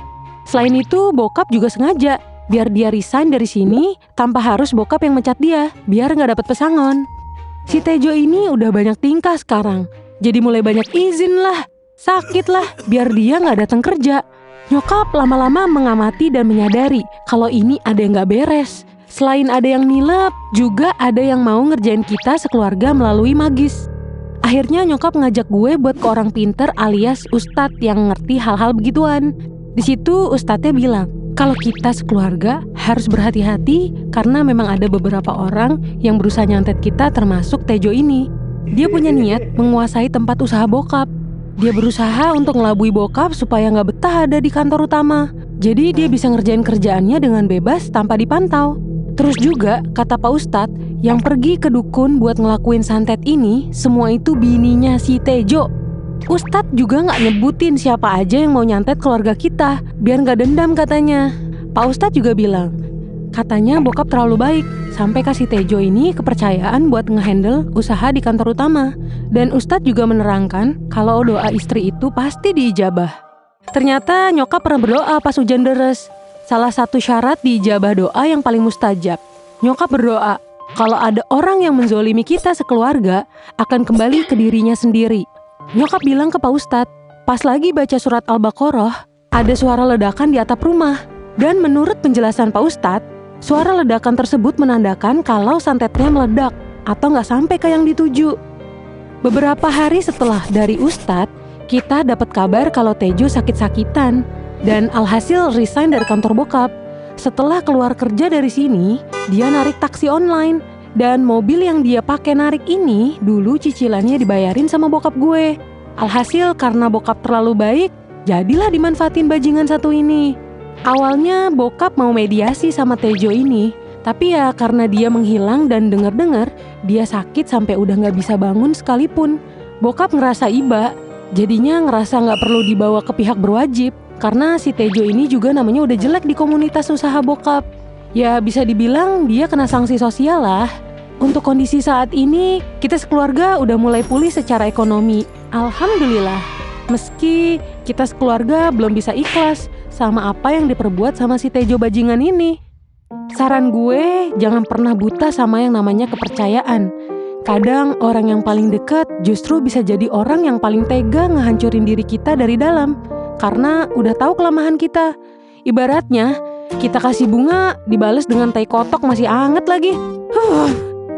Selain itu bokap juga sengaja biar dia resign dari sini tanpa harus bokap yang mecat dia, biar nggak dapat pesangon. Si Tejo ini udah banyak tingkah sekarang. Jadi mulai banyak izin lah, sakit lah, biar dia nggak datang kerja. Nyokap lama-lama mengamati dan menyadari kalau ini ada yang nggak beres. Selain ada yang nilep, juga ada yang mau ngerjain kita sekeluarga melalui magis. Akhirnya nyokap ngajak gue buat ke orang pinter alias ustadz yang ngerti hal-hal begituan. Di situ ustadznya bilang, kalau kita sekeluarga harus berhati-hati karena memang ada beberapa orang yang berusaha nyantet kita termasuk Tejo ini. Dia punya niat menguasai tempat usaha bokap. Dia berusaha untuk ngelabui bokap supaya nggak betah ada di kantor utama. Jadi dia bisa ngerjain kerjaannya dengan bebas tanpa dipantau. Terus juga, kata Pak Ustadz, yang pergi ke dukun buat ngelakuin santet ini, semua itu bininya si Tejo. Ustadz juga gak nyebutin siapa aja yang mau nyantet keluarga kita, biar gak dendam katanya. Pak Ustadz juga bilang, katanya bokap terlalu baik, sampai kasih Tejo ini kepercayaan buat ngehandle usaha di kantor utama. Dan Ustadz juga menerangkan kalau doa istri itu pasti diijabah. Ternyata nyokap pernah berdoa pas hujan deres. Salah satu syarat diijabah doa yang paling mustajab. Nyokap berdoa, kalau ada orang yang menzolimi kita sekeluarga, akan kembali ke dirinya sendiri. Nyokap bilang ke Pak Ustadz, pas lagi baca surat Al-Baqarah, ada suara ledakan di atap rumah. Dan menurut penjelasan Pak Ustadz, suara ledakan tersebut menandakan kalau santetnya meledak atau nggak sampai ke yang dituju. Beberapa hari setelah dari Ustadz, kita dapat kabar kalau Tejo sakit-sakitan. Dan alhasil resign dari kantor bokap. Setelah keluar kerja dari sini, dia narik taksi online. Dan mobil yang dia pakai narik ini dulu cicilannya dibayarin sama bokap gue. Alhasil karena bokap terlalu baik, jadilah dimanfaatin bajingan satu ini. Awalnya bokap mau mediasi sama Tejo ini, tapi ya karena dia menghilang dan dengar-dengar dia sakit sampai udah gak bisa bangun sekalipun. Bokap ngerasa iba, jadinya ngerasa gak perlu dibawa ke pihak berwajib. Karena si Tejo ini juga namanya udah jelek di komunitas usaha bokap. Ya bisa dibilang dia kena sanksi sosial lah. Untuk kondisi saat ini, kita sekeluarga udah mulai pulih secara ekonomi. Alhamdulillah. Meski kita sekeluarga belum bisa ikhlas sama apa yang diperbuat sama si Tejo bajingan ini. Saran gue, jangan pernah buta sama yang namanya kepercayaan. Kadang orang yang paling dekat justru bisa jadi orang yang paling tega ngehancurin diri kita dari dalam. Karena udah tahu kelemahan kita. Ibaratnya, kita kasih bunga, dibales dengan tai kotok masih anget lagi.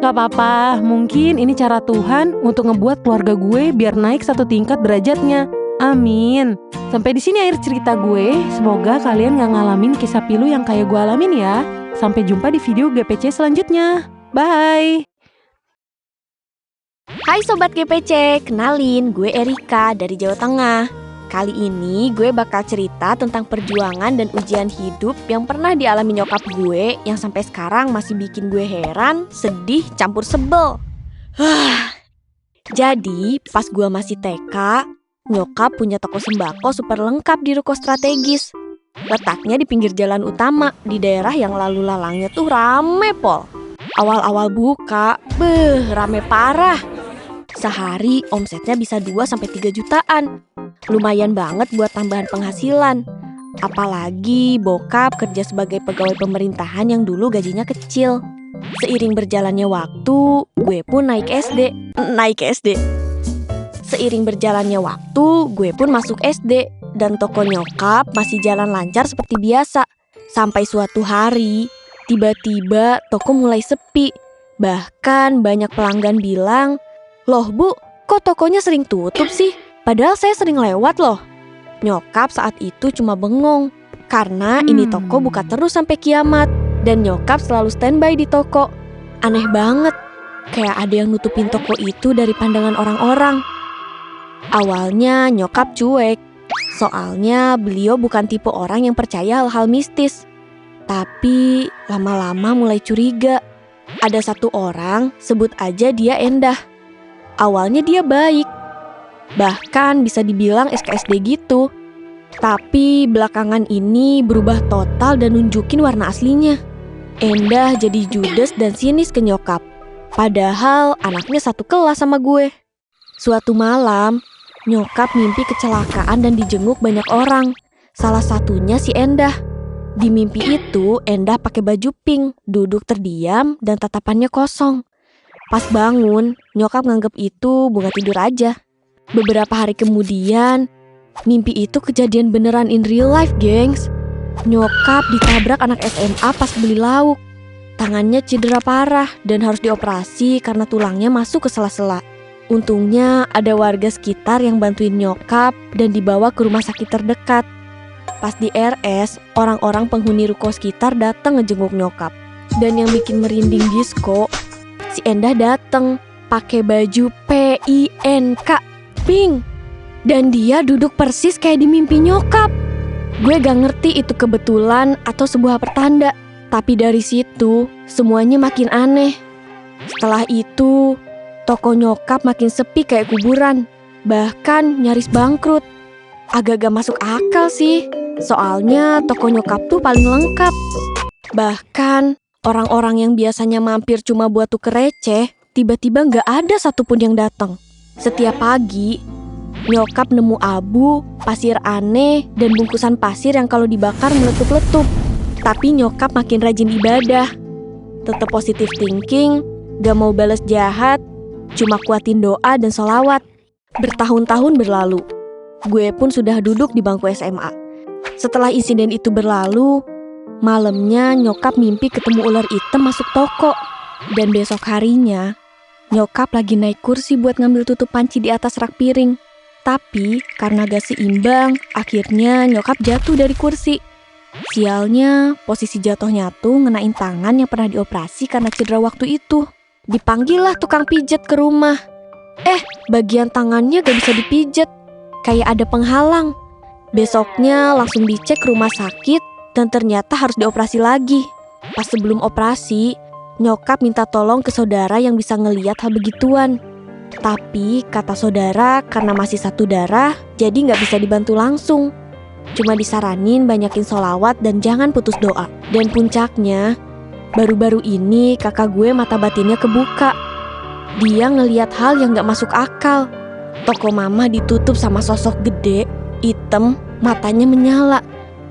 Gak apa-apa, mungkin ini cara Tuhan untuk ngebuat keluarga gue biar naik 1 tingkat derajatnya. Amin. Sampai di sini akhir cerita gue. Semoga kalian gak ngalamin kisah pilu yang kayak gue alamin ya. Sampai jumpa di video GPC selanjutnya. Bye. Hai Sobat GPC, kenalin gue Erika dari Jawa Tengah. Kali ini gue bakal cerita tentang perjuangan dan ujian hidup yang pernah dialami nyokap gue yang sampai sekarang masih bikin gue heran, sedih, campur sebel. Jadi pas gue masih TK, nyokap punya toko sembako super lengkap di ruko strategis. Letaknya di pinggir jalan utama, di daerah yang lalu lalangnya tuh rame pol. Awal-awal buka, rame parah. Sehari omsetnya bisa 2-3 jutaan. Lumayan banget buat tambahan penghasilan. Apalagi bokap kerja sebagai pegawai pemerintahan yang dulu gajinya kecil. Seiring berjalannya waktu, gue pun naik SD. Seiring berjalannya waktu, gue pun masuk SD. Dan toko nyokap masih jalan lancar seperti biasa. Sampai suatu hari, tiba-tiba toko mulai sepi. Bahkan banyak pelanggan bilang, "Loh Bu, kok tokonya sering tutup sih? Padahal saya sering lewat loh." Nyokap saat itu cuma bengong. Karena ini toko buka terus sampai kiamat. Dan nyokap selalu standby di toko. Aneh banget. Kayak ada yang nutupin toko itu dari pandangan orang-orang. Awalnya nyokap cuek. Soalnya beliau bukan tipe orang yang percaya hal-hal mistis. Tapi lama-lama mulai curiga. Ada satu orang, sebut aja dia Endah. Awalnya dia baik. Bahkan bisa dibilang SKSD gitu. Tapi belakangan ini berubah total dan nunjukin warna aslinya. Endah jadi judes dan sinis ke nyokap. Padahal anaknya satu kelas sama gue. Suatu malam, nyokap mimpi kecelakaan dan dijenguk banyak orang. Salah satunya si Endah. Di mimpi itu, Endah pakai baju pink, duduk terdiam dan tatapannya kosong. Pas bangun, nyokap nganggep itu bunga tidur aja. Beberapa hari kemudian, mimpi itu kejadian beneran in real life, gengs. Nyokap ditabrak anak SMA pas beli lauk. Tangannya cedera parah dan harus dioperasi karena tulangnya masuk ke sela-sela. Untungnya ada warga sekitar yang bantuin nyokap dan dibawa ke rumah sakit terdekat. Pas di RS, orang-orang penghuni ruko sekitar datang ngejenguk nyokap. Dan yang bikin merinding disco, si Endah datang pakai baju PINK, pink. Dan dia duduk persis kayak di mimpi nyokap. Gue gak ngerti itu kebetulan atau sebuah pertanda. Tapi dari situ, semuanya makin aneh. Setelah itu, toko nyokap makin sepi kayak kuburan. Bahkan nyaris bangkrut. Agak-agak masuk akal sih. Soalnya toko nyokap tuh paling lengkap. Bahkan orang-orang yang biasanya mampir cuma buat tuker receh, tiba-tiba gak ada satupun yang datang. Setiap pagi, nyokap nemu abu, pasir aneh, dan bungkusan pasir yang kalau dibakar meletup-letup. Tapi nyokap makin rajin ibadah. Tetap positive thinking, gak mau balas jahat, cuma kuatin doa dan sholawat. Bertahun-tahun berlalu, gue pun sudah duduk di bangku SMA. Setelah insiden itu berlalu, malamnya nyokap mimpi ketemu ular hitam masuk toko. Dan besok harinya, nyokap lagi naik kursi buat ngambil tutup panci di atas rak piring. Tapi karena gak seimbang, akhirnya nyokap jatuh dari kursi. Sialnya, posisi jatuhnya tuh ngenain tangan yang pernah dioperasi karena cedera waktu itu. Dipanggil lah tukang pijet ke rumah. Bagian tangannya gak bisa dipijet, kayak ada penghalang. Besoknya langsung dicek ke rumah sakit dan ternyata harus dioperasi lagi. Pas sebelum operasi, nyokap minta tolong ke saudara yang bisa ngeliat hal begituan. Tapi kata saudara karena masih satu darah, jadi gak bisa dibantu langsung. Cuma disaranin banyakin sholawat dan jangan putus doa. Dan puncaknya, baru-baru ini kakak gue mata batinnya kebuka. Dia ngeliat hal yang gak masuk akal. Toko mama ditutup sama sosok gede, hitam, matanya menyala.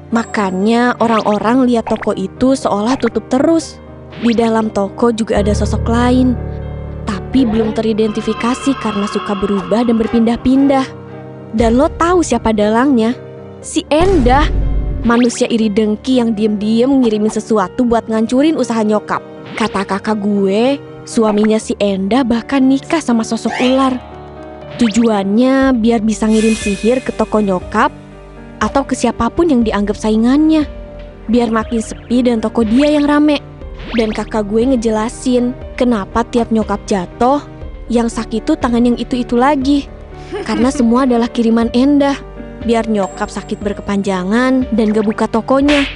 Makanya orang-orang lihat toko itu seolah tutup terus. Di dalam toko juga ada sosok lain, tapi belum teridentifikasi karena suka berubah dan berpindah-pindah. Dan lo tahu siapa dalangnya? Si Endah, manusia iri dengki yang diem-diem ngirimin sesuatu buat ngancurin usaha nyokap. Kata kakak gue, suaminya si Endah bahkan nikah sama sosok ular. Tujuannya biar bisa ngirim sihir ke toko nyokap atau ke siapapun yang dianggap saingannya, biar makin sepi dan toko dia yang rame. Dan kakak gue ngejelasin kenapa tiap nyokap jatuh, yang sakit tuh tangan yang itu-itu lagi. Karena semua adalah kiriman Endah, biar nyokap sakit berkepanjangan dan gak buka tokonya.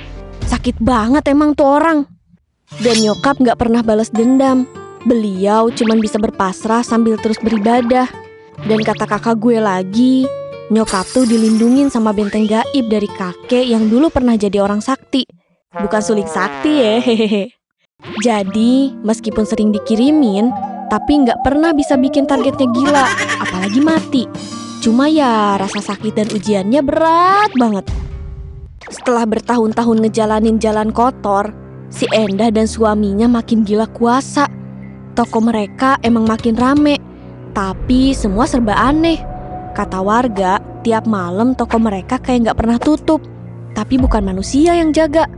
Sakit banget emang tuh orang. Dan nyokap gak pernah balas dendam. Beliau cuman bisa berpasrah sambil terus beribadah. Dan kata kakak gue lagi, nyokap tuh dilindungin sama benteng gaib dari kakek yang dulu pernah jadi orang sakti. Bukan suling sakti ya, hehehe. Jadi, meskipun sering dikirimin, tapi nggak pernah bisa bikin targetnya gila, apalagi mati. Cuma ya, rasa sakit dan ujiannya berat banget. Setelah bertahun-tahun ngejalanin jalan kotor, si Endah dan suaminya makin gila kuasa. Toko mereka emang makin rame, tapi semua serba aneh. Kata warga, tiap malam toko mereka kayak nggak pernah tutup, tapi bukan manusia yang jaga.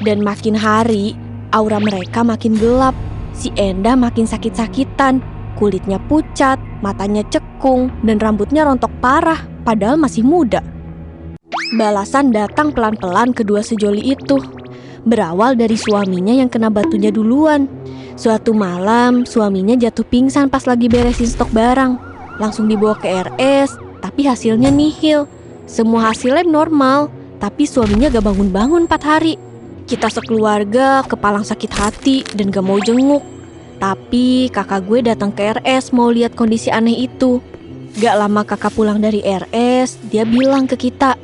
Dan makin hari, aura mereka makin gelap. Si Endah makin sakit-sakitan, kulitnya pucat, matanya cekung, dan rambutnya rontok parah, padahal masih muda. Balasan datang pelan-pelan kedua sejoli itu. Berawal dari suaminya yang kena batunya duluan. Suatu malam, suaminya jatuh pingsan pas lagi beresin stok barang. Langsung dibawa ke RS, tapi hasilnya nihil. Semua hasilnya normal, tapi suaminya gak bangun-bangun 4 hari. Kita sekeluarga kepalang sakit hati dan gak mau jenguk. Tapi kakak gue datang ke RS mau lihat kondisi aneh itu. Gak lama kakak pulang dari RS, dia bilang ke kita,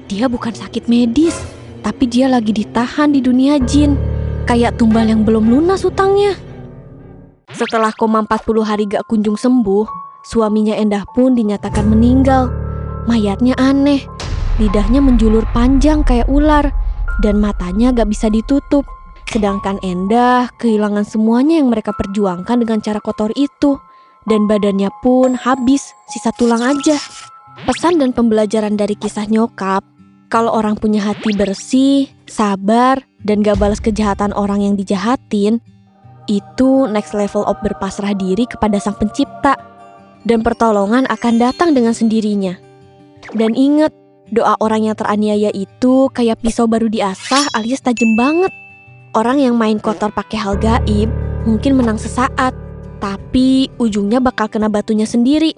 dia bukan sakit medis, tapi dia lagi ditahan di dunia jin. Kayak tumbal yang belum lunas utangnya. Setelah koma 40 hari gak kunjung sembuh, suaminya Endah pun dinyatakan meninggal. Mayatnya aneh, lidahnya menjulur panjang kayak ular, dan matanya gak bisa ditutup. Sedangkan Endah kehilangan semuanya yang mereka perjuangkan dengan cara kotor itu. Dan badannya pun habis, sisa tulang aja. Pesan dan pembelajaran dari kisah nyokap, kalau orang punya hati bersih, sabar, dan gak balas kejahatan orang yang dijahatin, itu next level of berpasrah diri kepada sang pencipta. Dan pertolongan akan datang dengan sendirinya. Dan ingat, doa orang yang teraniaya itu kayak pisau baru diasah alias tajam banget. Orang yang main kotor pakai hal gaib mungkin menang sesaat, tapi ujungnya bakal kena batunya sendiri.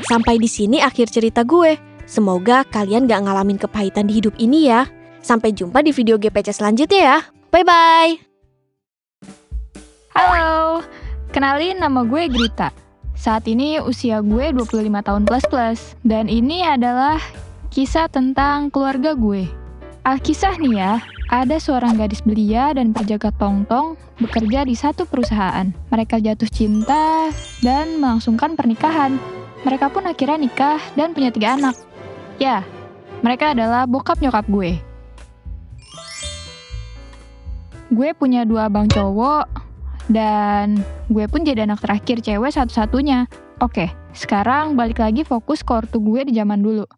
Sampai di sini akhir cerita gue. Semoga kalian gak ngalamin kepahitan di hidup ini ya. Sampai jumpa di video GPC selanjutnya ya. Bye-bye. Halo, kenalin nama gue Grita. Saat ini usia gue 25 tahun plus. Dan ini adalah kisah tentang keluarga gue. Alkisah nih ya, ada seorang gadis belia dan penjaga tong-tong bekerja di satu perusahaan. Mereka jatuh cinta dan melangsungkan pernikahan. Mereka pun akhirnya nikah dan punya 3 anak. Ya, mereka adalah bokap nyokap gue. Gue punya 2 abang cowok, dan gue pun jadi anak terakhir cewek satu-satunya. Oke, sekarang balik lagi fokus ke ortu gue di zaman dulu.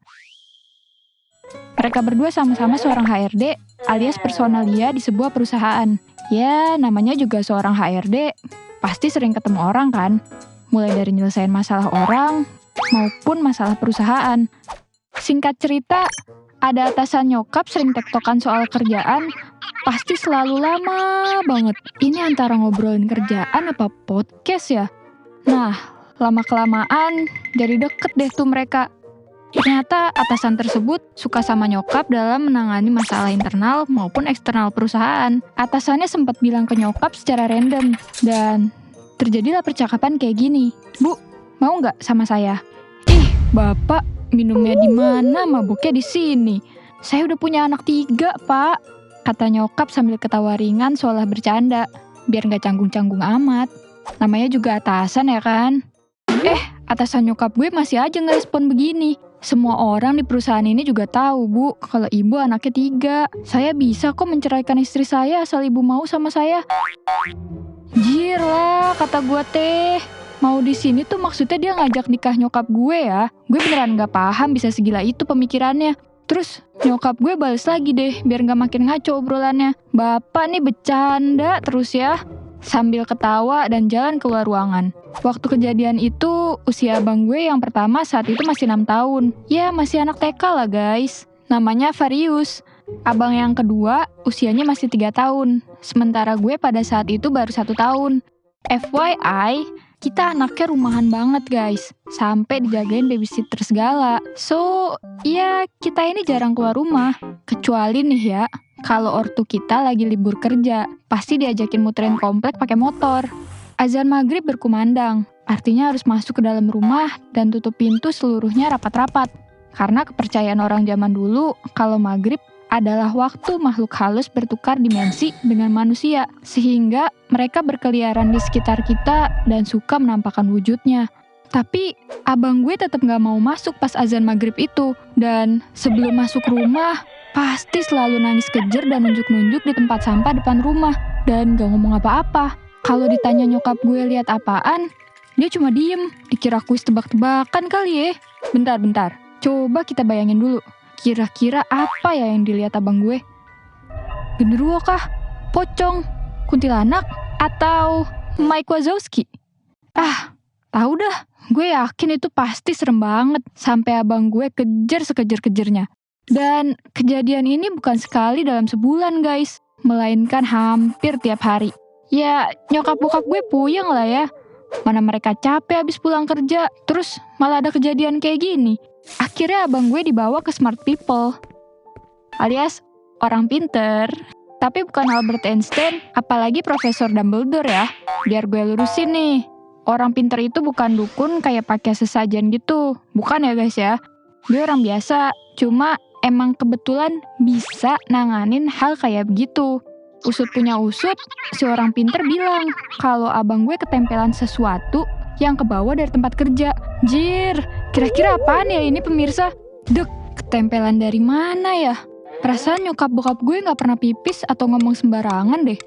Mereka berdua sama-sama seorang HRD alias personalia di sebuah perusahaan. Ya, namanya juga seorang HRD, pasti sering ketemu orang kan? Mulai dari nyelesain masalah orang maupun masalah perusahaan. Singkat cerita, ada atasan nyokap sering tektokan soal kerjaan, pasti selalu lama banget. Ini antara ngobrolin kerjaan apa podcast ya? Nah, lama-kelamaan jadi deket deh tuh mereka. Ternyata atasan tersebut suka sama nyokap dalam menangani masalah internal maupun eksternal perusahaan. Atasannya sempat bilang ke nyokap secara random, dan terjadilah percakapan kayak gini. Bu, mau nggak sama saya? Ih, bapak minumnya di mana? Mabuknya di sini. Saya udah punya anak 3, Pak. Kata nyokap sambil ketawa ringan seolah bercanda, biar nggak canggung-canggung amat. Namanya juga atasan ya kan? Atasan nyokap gue masih aja ngerespon begini. Semua orang di perusahaan ini juga tahu, Bu, kalau ibu anaknya 3. Saya bisa kok menceraikan istri saya asal ibu mau sama saya. Jir lah, kata gue teh. Mau di sini tuh maksudnya dia ngajak nikah nyokap gue ya. Gue beneran gak paham bisa segila itu pemikirannya. Terus nyokap gue bales lagi deh, biar gak makin ngaco obrolannya. Bapak nih bercanda terus ya. Sambil ketawa dan jalan keluar ruangan. Waktu kejadian itu, usia abang gue yang pertama saat itu masih 6 tahun. Ya, masih anak TK lah guys. Namanya Varius. Abang yang kedua, usianya masih 3 tahun. Sementara gue pada saat itu baru 1 tahun. FYI, kita anaknya rumahan banget guys. Sampai dijagain babysitter segala. So, ya kita ini jarang keluar rumah. Kecuali nih ya, kalau ortu kita lagi libur kerja, pasti diajakin muterin komplek pakai motor. Azan maghrib berkumandang, artinya harus masuk ke dalam rumah dan tutup pintu seluruhnya rapat-rapat. Karena kepercayaan orang zaman dulu, kalau maghrib adalah waktu makhluk halus bertukar dimensi dengan manusia, sehingga mereka berkeliaran di sekitar kita dan suka menampakkan wujudnya. Tapi abang gue tetap gak mau masuk pas azan maghrib itu, dan sebelum masuk rumah, pasti selalu nangis kejer dan nunjuk-nunjuk di tempat sampah depan rumah, dan gak ngomong apa-apa. Kalau ditanya nyokap gue lihat apaan, dia cuma diem, dikira kuis tebak-tebakan kali ya. Bentar, coba kita bayangin dulu. Kira-kira apa ya yang dilihat abang gue? Genderuwo kah? Pocong? Kuntilanak? Atau Mike Wazowski? Tahu dah. Gue yakin itu pasti serem banget. Sampai abang gue kejar sekejar-kejarnya. Dan kejadian ini bukan sekali dalam sebulan guys. Melainkan hampir tiap hari. Ya nyokap bokap gue puyeng lah ya. Mana mereka capek habis pulang kerja. Terus malah ada kejadian kayak gini. Akhirnya abang gue dibawa ke smart people. Alias orang pinter. Tapi bukan Albert Einstein, apalagi Profesor Dumbledore ya. Biar gue lurusin nih. Orang pinter itu bukan dukun kayak pakai sesajen gitu. Bukan ya guys ya. Gue orang biasa, cuma emang kebetulan bisa nanganin hal kayak begitu. Usut punya usut, si orang pinter bilang kalau abang gue ketempelan sesuatu yang kebawa dari tempat kerja. Jir, kira-kira apaan ya ini pemirsa? Dek, ketempelan dari mana ya? Perasaan nyokap bokap gue gak pernah pipis atau ngomong sembarangan deh.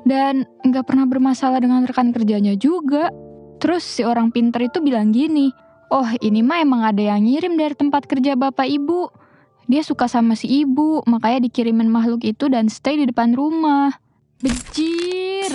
Dan gak pernah bermasalah dengan rekan kerjanya juga. Terus si orang pinter itu bilang gini, oh ini mah emang ada yang ngirim dari tempat kerja bapak ibu. Dia suka sama si ibu, makanya dikirimin makhluk itu dan stay di depan rumah. Bejir!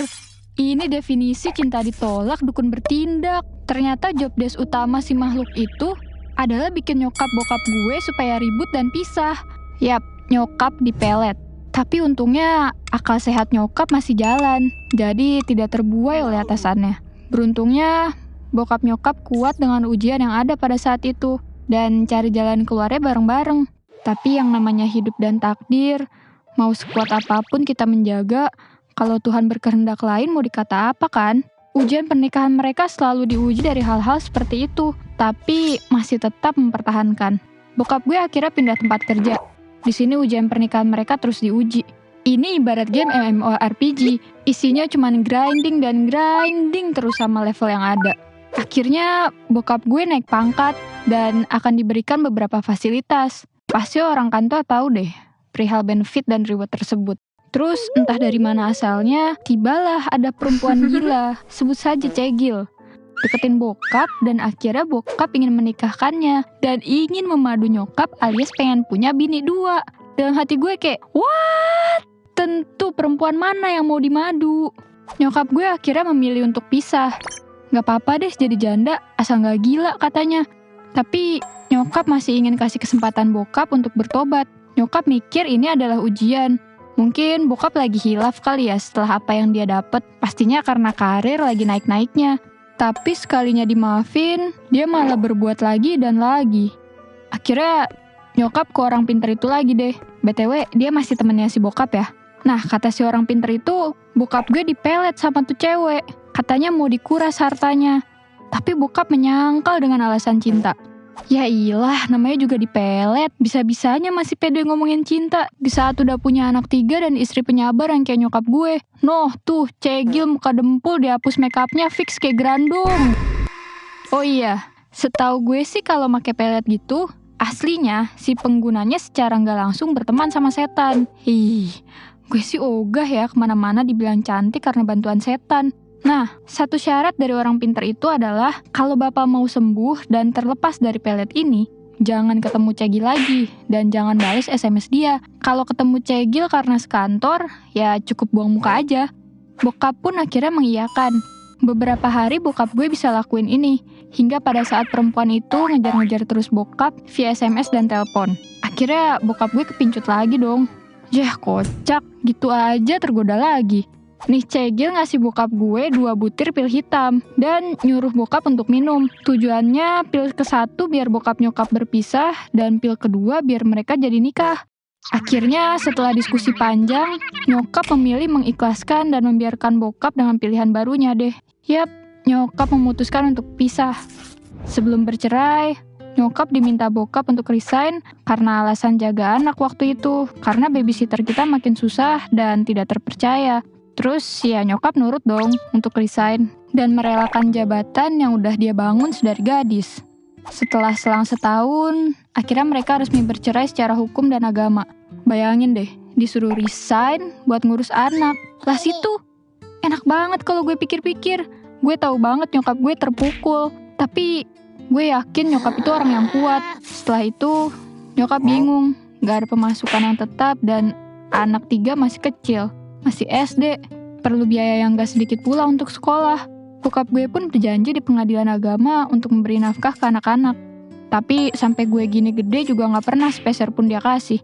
Ini definisi cinta ditolak, dukun bertindak. Ternyata job desk utama si makhluk itu adalah bikin nyokap bokap gue supaya ribut dan pisah. Yap, nyokap dipelet. Tapi untungnya akal sehat nyokap masih jalan, jadi tidak terbuai oleh atasannya. Beruntungnya bokap nyokap kuat dengan ujian yang ada pada saat itu dan cari jalan keluarnya bareng-bareng. Tapi yang namanya hidup dan takdir, mau sekuat apapun kita menjaga, kalau Tuhan berkehendak lain mau dikata apa kan? Ujian pernikahan mereka selalu diuji dari hal-hal seperti itu, tapi masih tetap mempertahankan. Bokap gue akhirnya pindah tempat kerja. Di sini ujian pernikahan mereka terus diuji. Ini ibarat game MMORPG, isinya cuma grinding dan grinding terus sama level yang ada. Akhirnya bokap gue naik pangkat dan akan diberikan beberapa fasilitas. Pasti orang kantor tahu deh perihal benefit dan reward tersebut. Terus entah dari mana asalnya, tibalah ada perempuan gila, sebut saja Cegil. Deketin bokap dan akhirnya bokap ingin menikahkannya dan ingin memadu nyokap alias pengen punya bini 2. Dalam hati gue kayak, what? Tentu perempuan mana yang mau dimadu? Nyokap gue akhirnya memilih untuk pisah. Gak apa-apa deh jadi janda, asal gak gila katanya. Tapi nyokap masih ingin kasih kesempatan bokap untuk bertobat. Nyokap mikir ini adalah ujian. Mungkin bokap lagi hilaf kali ya setelah apa yang dia dapat. Pastinya karena karir lagi naik-naiknya. Tapi sekalinya dimaafin, dia malah berbuat lagi dan lagi. Akhirnya nyokap ke orang pinter itu lagi deh. BTW dia masih temennya si bokap ya. Nah kata si orang pinter itu, bokap gue dipelet sama tuh cewek. Katanya mau dikuras hartanya. Tapi bokap menyangkal dengan alasan cinta. Ya iyalah, namanya juga dipelet. Bisa-bisanya masih pede ngomongin cinta di saat udah punya anak 3 dan istri penyabar yang kayak nyokap gue. Noh, tuh Cegil muka dempul dihapus makeupnya fix kayak grandong. Oh iya, setahu gue sih kalau make pelet gitu, Aslinya, si penggunanya secara nggak langsung berteman sama setan. Gue sih ogah ya kemana-mana dibilang cantik karena bantuan setan. Nah, satu syarat dari orang pintar itu adalah kalau Bapak mau sembuh dan terlepas dari pelet ini, jangan ketemu Cegil lagi dan jangan balas SMS dia. Kalau ketemu Cegil karena sekantor, ya cukup buang muka aja. Bokap pun akhirnya mengiyakan. Beberapa hari bokap gue bisa lakuin ini, hingga pada saat perempuan itu ngejar-ngejar terus bokap via SMS dan telepon. Akhirnya bokap gue kepincut lagi dong. Yah kocak, gitu aja tergoda lagi. Nih Cegil ngasih bokap gue 2 butir pil hitam dan nyuruh bokap untuk minum. Tujuannya pil ke-1 biar bokap nyokap berpisah dan pil kedua biar mereka jadi nikah. Akhirnya setelah diskusi panjang, nyokap memilih mengikhlaskan dan membiarkan bokap dengan pilihan barunya deh. Yap, nyokap memutuskan untuk pisah. Sebelum bercerai, nyokap diminta bokap untuk resign karena alasan jaga anak waktu itu. Karena babysitter kita makin susah dan tidak terpercaya. Terus ya nyokap nurut dong untuk resign dan merelakan jabatan yang udah dia bangun sedari gadis. Setelah selang setahun, akhirnya mereka resmi bercerai secara hukum dan agama. Bayangin deh, disuruh resign buat ngurus anak. Lah situ, enak banget kalau gue pikir-pikir. Gue tahu banget nyokap gue terpukul. Tapi gue yakin nyokap itu orang yang kuat. Setelah itu, nyokap bingung. Gak ada pemasukan yang tetap dan anak 3 masih kecil. Masih SD. Perlu biaya yang gak sedikit pula untuk sekolah. Bokap gue pun berjanji di pengadilan agama untuk memberi nafkah ke anak-anak. Tapi sampai gue gini gede juga gak pernah sepeser pun dia kasih.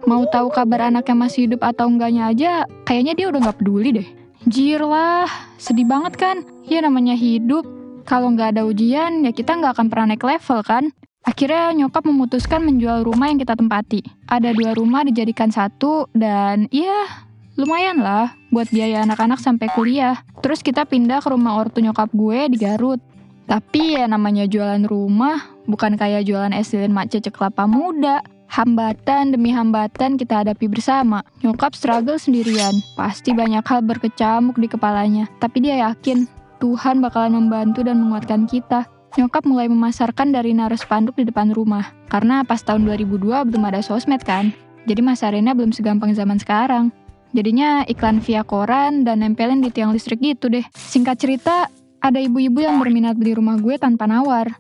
Mau tahu kabar anaknya masih hidup atau enggaknya aja, kayaknya dia udah gak peduli deh. Jir lah, sedih banget kan? Ya namanya hidup, kalau gak ada ujian ya kita gak akan pernah naik level kan? Akhirnya nyokap memutuskan menjual rumah yang kita tempati. Ada 2 rumah dijadikan 1 dan ya lumayan lah buat biaya anak-anak sampai kuliah. Terus kita pindah ke rumah ortu nyokap gue di Garut. Tapi ya namanya jualan rumah, bukan kayak jualan es lilin mak cece kelapa muda. Hambatan demi hambatan kita hadapi bersama. Nyokap struggle sendirian. Pasti banyak hal berkecamuk di kepalanya. Tapi dia yakin Tuhan bakalan membantu dan menguatkan kita. Nyokap mulai memasarkan dari naruh spanduk di depan rumah. Karena pas tahun 2002 belum ada sosmed kan. Jadi masarinnya belum segampang zaman sekarang. Jadinya iklan via koran dan nempelin di tiang listrik gitu deh. Singkat cerita, ada ibu-ibu yang berminat beli rumah gue tanpa nawar.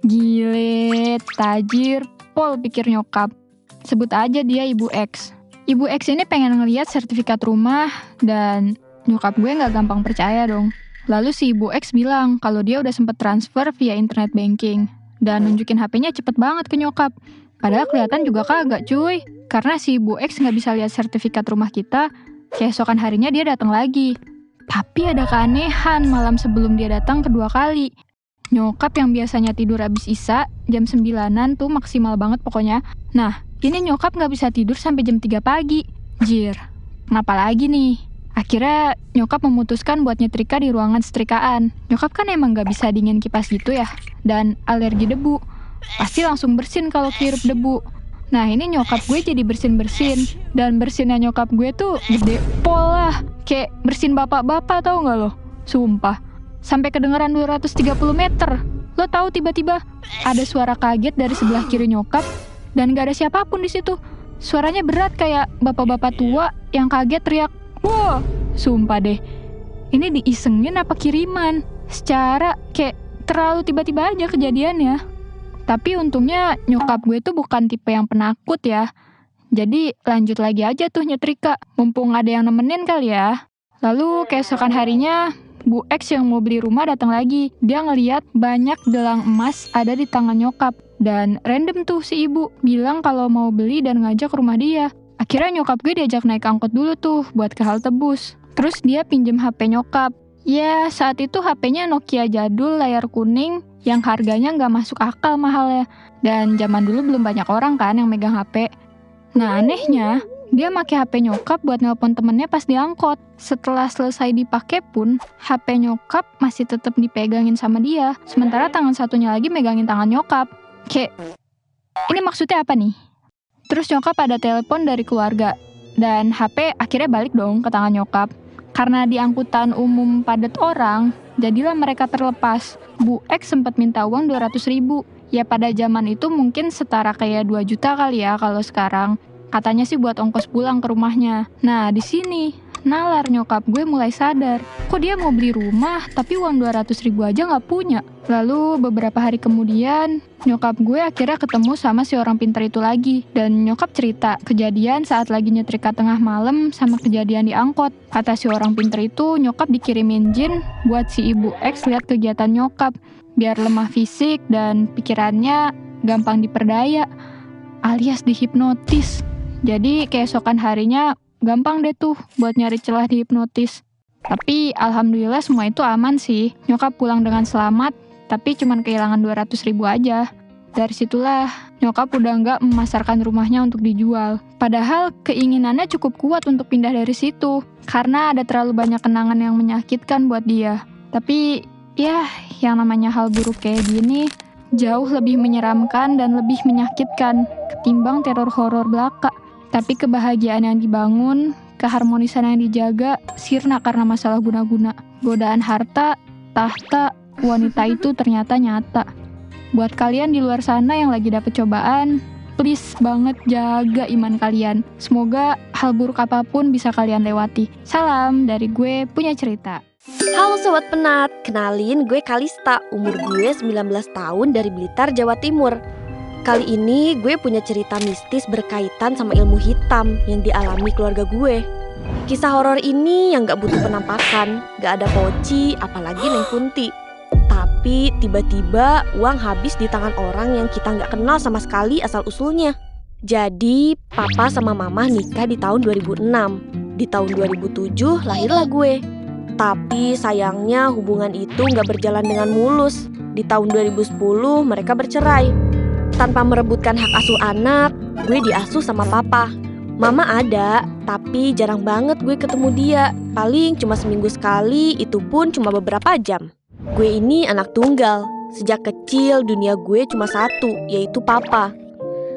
Gile, tajir, pol pikir nyokap. Sebut aja dia Ibu X. Ibu X ini pengen ngeliat sertifikat rumah dan nyokap gue gak gampang percaya dong. Lalu si Ibu X bilang kalau dia udah sempet transfer via internet banking. Dan nunjukin HP-nya cepet banget ke nyokap. Padahal kelihatan juga kagak cuy. Karena si Ibu X gak bisa lihat sertifikat rumah kita, keesokan harinya dia datang lagi. Tapi ada keanehan malam sebelum dia datang kedua kali. Nyokap yang biasanya tidur abis isya, jam 9-an tuh maksimal banget pokoknya. Nah, ini nyokap gak bisa tidur sampai jam 3 pagi. Jir, kenapa lagi nih? Akhirnya nyokap memutuskan buat nyetrika di ruangan setrikaan. Nyokap kan emang gak bisa dingin kipas gitu ya. Dan alergi debu. Pasti langsung bersin kalau kehirup debu. Nah ini nyokap gue jadi bersin-bersin. Dan bersinnya nyokap gue tuh gede pol lah. Kayak bersin bapak-bapak tau gak lo? Sumpah. Sampai kedengeran 230 meter. Lo tahu tiba-tiba ada suara kaget dari sebelah kiri nyokap. Dan gak ada siapapun di situ. Suaranya berat kayak bapak-bapak tua yang kaget teriak, "Wah!" Sumpah deh. Ini diisengin apa kiriman? Secara kayak terlalu tiba-tiba aja kejadiannya. Tapi untungnya nyokap gue tuh bukan tipe yang penakut ya. Jadi lanjut lagi aja tuh nyetrika. Mumpung ada yang nemenin kali ya. Lalu keesokan harinya Bu X yang mau beli rumah datang lagi. Dia ngeliat banyak gelang emas ada di tangan nyokap. Dan random tuh si ibu bilang kalau mau beli dan ngajak ke rumah dia. Akhirnya nyokap gue diajak naik angkot dulu tuh buat ke halte bus. Terus dia pinjem HP nyokap. Ya saat itu HP-nya Nokia jadul layar kuning yang harganya nggak masuk akal mahalnya. Dan zaman dulu belum banyak orang kan yang megang HP. Nah anehnya, dia pakai HP nyokap buat nelpon temennya pas diangkot. Setelah selesai dipakai pun, HP nyokap masih tetap dipegangin sama dia. Sementara tangan satunya lagi megangin tangan nyokap. Kayak, ini maksudnya apa nih? Terus nyokap ada telepon dari keluarga. Dan HP akhirnya balik dong ke tangan nyokap. Karena di angkutan umum padat orang, jadilah mereka terlepas. Bu X sempat minta uang 200.000 Ya pada zaman itu mungkin setara kayak 2 juta kali ya kalau sekarang. Katanya sih buat ongkos pulang ke rumahnya. Nah di sini nalar nyokap gue mulai sadar, kok dia mau beli rumah tapi uang 200.000 aja nggak punya. Lalu beberapa hari kemudian nyokap gue akhirnya ketemu sama si orang pintar itu lagi. Dan nyokap cerita kejadian saat lagi nyetrika tengah malam sama kejadian di angkot. Kata si orang pintar itu nyokap dikirimin jin buat si ibu X lihat kegiatan nyokap biar lemah fisik dan pikirannya gampang diperdaya alias dihipnotis. Jadi keesokan harinya gampang deh tuh buat nyari celah di hipnotis. Tapi alhamdulillah semua itu aman sih. Nyokap pulang dengan selamat, tapi cuman kehilangan 200.000 aja. Dari situlah nyokap udah nggak memasarkan rumahnya untuk dijual. Padahal keinginannya cukup kuat untuk pindah dari situ. Karena ada terlalu banyak kenangan yang menyakitkan buat dia. Tapi ya yang namanya hal buruk kayak gini jauh lebih menyeramkan dan lebih menyakitkan ketimbang teror horor belaka. Tapi kebahagiaan yang dibangun, keharmonisan yang dijaga, sirna karena masalah guna-guna. Godaan harta, tahta, wanita itu ternyata nyata. Buat kalian di luar sana yang lagi dapet cobaan, please banget jaga iman kalian. Semoga hal buruk apapun bisa kalian lewati. Salam dari gue punya cerita. Halo Sobat Penat, kenalin gue Kalista, umur gue 19 tahun dari Blitar, Jawa Timur. Kali ini gue punya cerita mistis berkaitan sama ilmu hitam yang dialami keluarga gue. Kisah horor ini yang gak butuh penampakan, gak ada poci, apalagi Neng Kunti. Tapi tiba-tiba uang habis di tangan orang yang kita gak kenal sama sekali asal-usulnya. Jadi papa sama mama nikah di tahun 2006. Di tahun 2007 lahirlah gue. Tapi sayangnya hubungan itu gak berjalan dengan mulus. Di tahun 2010 mereka bercerai. Tanpa merebutkan hak asuh anak, gue diasuh sama papa. Mama ada, tapi jarang banget gue ketemu dia. Paling cuma seminggu sekali, itu pun cuma beberapa jam. Gue ini anak tunggal. Sejak kecil dunia gue cuma satu, yaitu papa.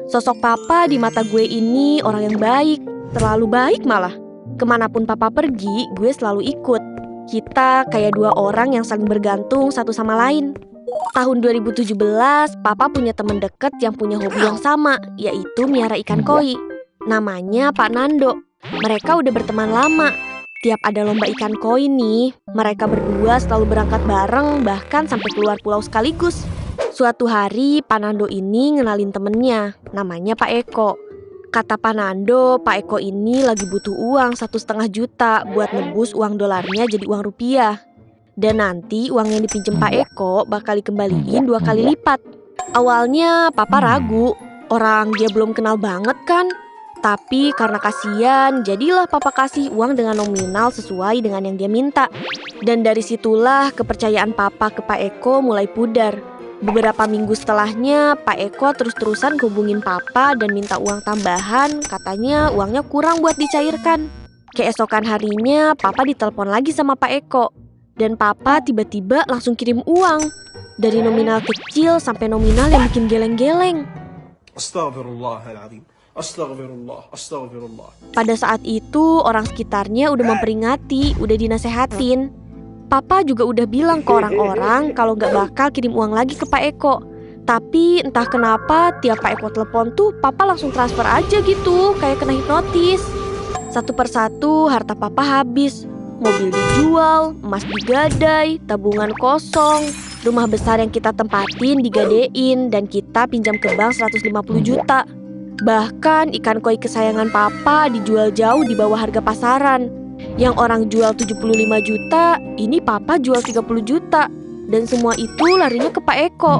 Sosok papa di mata gue ini orang yang baik, terlalu baik malah. Kemanapun papa pergi, gue selalu ikut. Kita kayak dua orang yang saling bergantung satu sama lain. Tahun 2017, papa punya teman deket yang punya hobi yang sama, yaitu miara ikan koi. Namanya Pak Nando. Mereka udah berteman lama. Tiap ada lomba ikan koi nih, mereka berdua selalu berangkat bareng, bahkan sampai keluar pulau sekaligus. Suatu hari, Pak Nando ini ngenalin temennya, namanya Pak Eko. Kata Pak Nando, Pak Eko ini lagi butuh uang 1,5 juta buat nebus uang dolarnya jadi uang rupiah. Dan nanti uang yang dipinjem Pak Eko bakal dikembaliin 2 kali lipat. Awalnya papa ragu, orang dia belum kenal banget kan. Tapi karena kasihan, jadilah papa kasih uang dengan nominal sesuai dengan yang dia minta. Dan dari situlah kepercayaan papa ke Pak Eko mulai pudar. Beberapa minggu setelahnya, Pak Eko terus-terusan hubungin papa dan minta uang tambahan. Katanya uangnya kurang buat dicairkan. Keesokan harinya, papa ditelepon lagi sama Pak Eko. Dan papa tiba-tiba langsung kirim uang. Dari nominal kecil sampai nominal yang bikin geleng-geleng. Astaghfirullahaladzim. Astaghfirullah. Astaghfirullah. Pada saat itu orang sekitarnya udah memperingati, udah dinasehatin. Papa juga udah bilang ke orang-orang kalau gak bakal kirim uang lagi ke Pak Eko. Tapi entah kenapa tiap Pak Eko telepon tuh papa langsung transfer aja gitu, kayak kena hipnotis. Satu persatu harta papa habis. Mobil dijual, emas digadai, tabungan kosong. Rumah besar yang kita tempatin digadein dan kita pinjam ke bank 150 juta. Bahkan ikan koi kesayangan papa dijual jauh di bawah harga pasaran. Yang orang jual 75 juta, ini papa jual 30 juta. Dan semua itu larinya ke Pak Eko.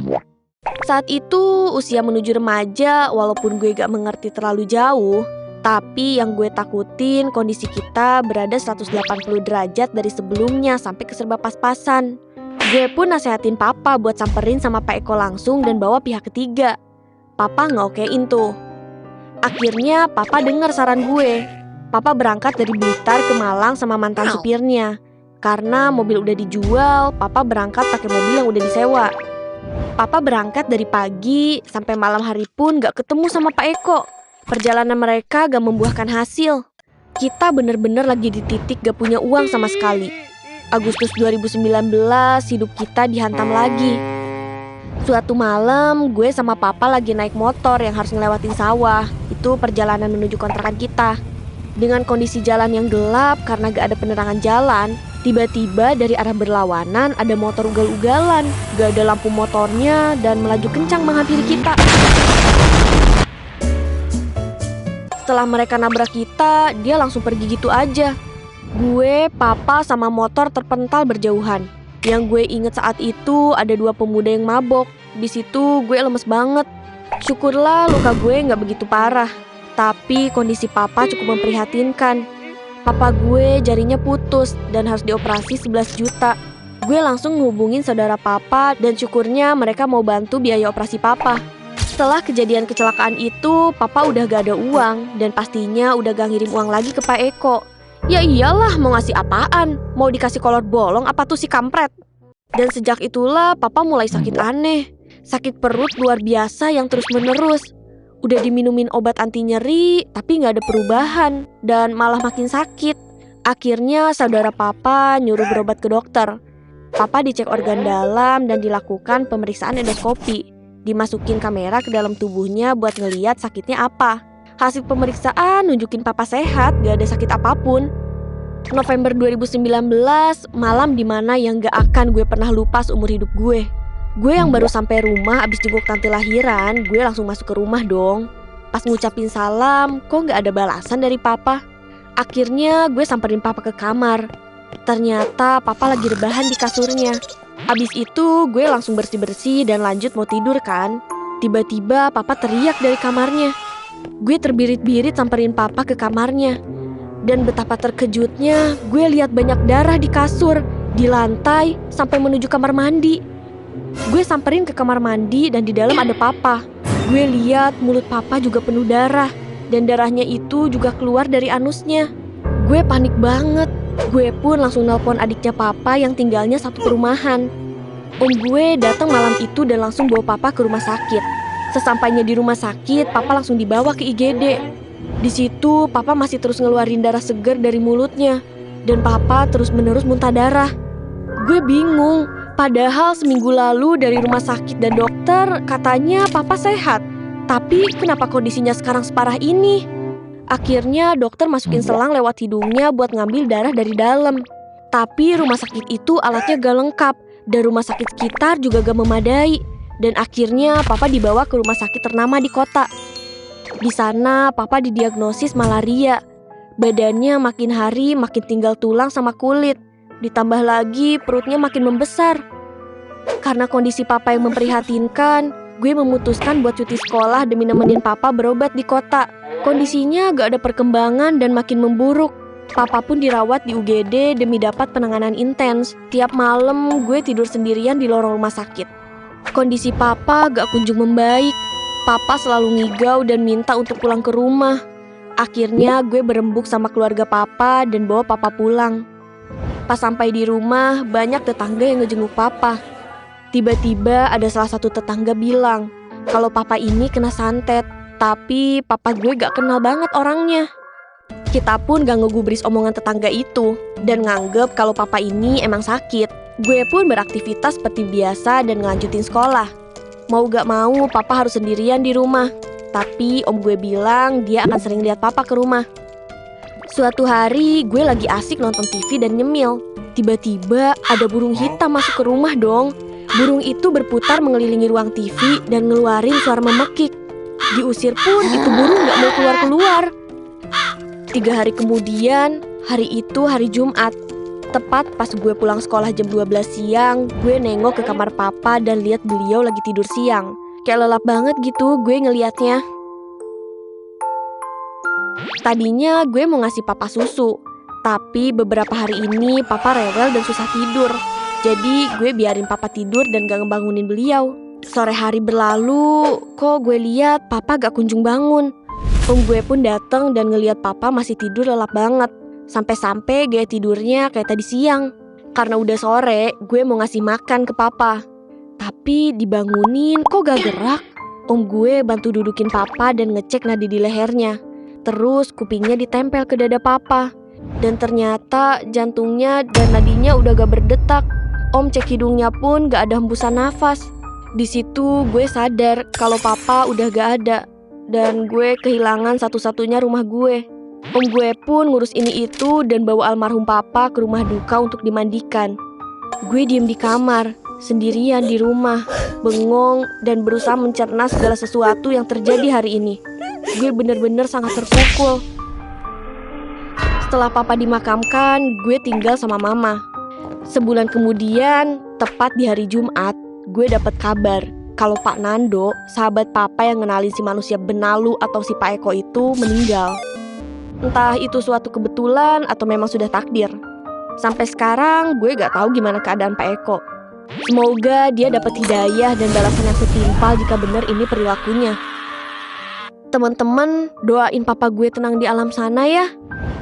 Saat itu usia menuju remaja, walaupun gue gak mengerti terlalu jauh, tapi yang gue takutin kondisi kita berada 180 derajat dari sebelumnya sampai ke serba pas-pasan. Gue pun nasehatin papa buat samperin sama Pak Eko langsung dan bawa pihak ketiga. Papa nggak okein tuh. Akhirnya papa dengar saran gue. Papa berangkat dari Blitar ke Malang sama mantan supirnya. Karena mobil udah dijual, papa berangkat pakai mobil yang udah disewa. Papa berangkat dari pagi sampai malam hari pun gak ketemu sama Pak Eko. Perjalanan mereka gak membuahkan hasil. Kita bener-bener lagi di titik gak punya uang sama sekali. Agustus 2019 hidup kita dihantam lagi. Suatu malam, gue sama papa lagi naik motor yang harus ngelewatin sawah. Itu perjalanan menuju kontrakan kita. Dengan kondisi jalan yang gelap karena gak ada penerangan jalan, tiba-tiba dari arah berlawanan ada motor ugal-ugalan. Gak ada lampu motornya dan melaju kencang menghampiri kita. Setelah mereka nabrak kita, dia langsung pergi gitu aja. Gue, papa, sama motor terpental berjauhan. Yang gue inget saat itu ada 2 pemuda yang mabok. Di situ gue lemes banget. Syukurlah luka gue nggak begitu parah. Tapi kondisi papa cukup memprihatinkan. Papa gue jarinya putus dan harus dioperasi 11 juta. Gue langsung ngehubungin saudara papa dan syukurnya mereka mau bantu biaya operasi papa. Setelah kejadian kecelakaan itu, papa udah gak ada uang dan pastinya udah gak ngirim uang lagi ke Pak Eko. Ya iyalah, mau ngasih apaan? Mau dikasih kolor bolong apa tuh si kampret? Dan sejak itulah papa mulai sakit aneh. Sakit perut luar biasa yang terus menerus. Udah diminumin obat anti nyeri, tapi gak ada perubahan. Dan malah makin sakit. Akhirnya saudara papa nyuruh berobat ke dokter. Papa dicek organ dalam dan dilakukan pemeriksaan endoskopi. Dimasukin kamera ke dalam tubuhnya buat ngeliat sakitnya apa. Hasil pemeriksaan nunjukin papa sehat, gak ada sakit apapun. November 2019, malam dimana yang gak akan gue pernah lupa seumur hidup gue. Gue yang baru sampai rumah abis jenguk tante lahiran, gue langsung masuk ke rumah dong. Pas ngucapin salam, kok gak ada balasan dari papa. Akhirnya gue samperin papa ke kamar. Ternyata papa lagi rebahan di kasurnya. Abis itu gue langsung bersih-bersih dan lanjut mau tidur kan. Tiba-tiba papa teriak dari kamarnya. Gue terbirit-birit samperin papa ke kamarnya. Dan betapa terkejutnya, gue lihat banyak darah di kasur, di lantai, sampai menuju kamar mandi. Gue samperin ke kamar mandi dan di dalam ada papa. Gue lihat mulut papa juga penuh darah, dan darahnya itu juga keluar dari anusnya. Gue panik banget. Gue pun langsung nelpon adiknya papa yang tinggalnya satu perumahan. Om gue datang malam itu dan langsung bawa papa ke rumah sakit. Sesampainya di rumah sakit, papa langsung dibawa ke IGD. Di situ, papa masih terus ngeluarin darah segar dari mulutnya. Dan papa terus-menerus muntah darah. Gue bingung, padahal seminggu lalu dari rumah sakit dan dokter katanya papa sehat. Tapi kenapa kondisinya sekarang separah ini? Akhirnya dokter masukin selang lewat hidungnya buat ngambil darah dari dalam. Tapi rumah sakit itu alatnya gak lengkap. Dan rumah sakit sekitar juga gak memadai. Dan akhirnya papa dibawa ke rumah sakit ternama di kota. Di sana papa didiagnosis malaria. Badannya makin hari makin tinggal tulang sama kulit. Ditambah lagi perutnya makin membesar. Karena kondisi papa yang memprihatinkan, gue memutuskan buat cuti sekolah demi nemenin papa berobat di kota. Kondisinya gak ada perkembangan dan makin memburuk. Papa pun dirawat di UGD demi dapat penanganan intens. Tiap malam gue tidur sendirian di lorong rumah sakit. Kondisi papa gak kunjung membaik. Papa selalu ngigau dan minta untuk pulang ke rumah. Akhirnya gue berembuk sama keluarga papa dan bawa papa pulang. Pas sampai di rumah, banyak tetangga yang ngejenguk papa. Tiba-tiba ada salah satu tetangga bilang kalau papa ini kena santet. Tapi papa gue gak kenal banget orangnya. Kita pun gak ngegubris omongan tetangga itu dan nganggep kalau papa ini emang sakit. Gue pun beraktivitas seperti biasa dan ngelanjutin sekolah. Mau gak mau papa harus sendirian di rumah. Tapi om gue bilang dia akan sering lihat papa ke rumah. Suatu hari gue lagi asik nonton TV dan nyemil. Tiba-tiba ada burung hitam masuk ke rumah dong. Burung itu berputar mengelilingi ruang TV dan ngeluarin suara memekik. Diusir pun itu burung gak mau keluar-keluar. 3 hari kemudian, hari itu hari Jumat. Tepat pas gue pulang sekolah jam 12 siang, gue nengok ke kamar papa dan lihat beliau lagi tidur siang. Kayak lelap banget gitu gue ngeliatnya. Tadinya gue mau ngasih papa susu, tapi beberapa hari ini papa rewel dan susah tidur. Jadi gue biarin papa tidur dan gak ngebangunin beliau. Sore hari berlalu, kok gue lihat papa gak kunjung bangun. Om gue pun datang dan ngeliat papa masih tidur lelap banget. Sampai-sampai gaya tidurnya kayak tadi siang. Karena udah sore, gue mau ngasih makan ke papa. Tapi dibangunin kok gak gerak. Om gue bantu dudukin papa dan ngecek nadi di lehernya. Terus kupingnya ditempel ke dada papa. Dan ternyata jantungnya dan nadinya udah gak berdetak. Om cek hidungnya pun gak ada hembusan nafas. Di situ gue sadar kalau papa udah gak ada. Dan gue kehilangan satu-satunya rumah gue. Om gue pun ngurus ini itu dan bawa almarhum papa ke rumah duka untuk dimandikan. Gue diem di kamar, sendirian di rumah, bengong dan berusaha mencerna segala sesuatu yang terjadi hari ini. Gue bener-bener sangat terpukul. Setelah papa dimakamkan, gue tinggal sama mama. Sebulan kemudian, tepat di hari Jumat, gue dapat kabar kalau Pak Nando, sahabat papa yang ngenalin si manusia benalu atau si Pak Eko itu meninggal. Entah itu suatu kebetulan atau memang sudah takdir. Sampai sekarang gue gak tahu gimana keadaan Pak Eko. Semoga dia dapat hidayah dan balasan yang setimpal jika benar ini perilakunya. Teman-teman, doain papa gue tenang di alam sana ya.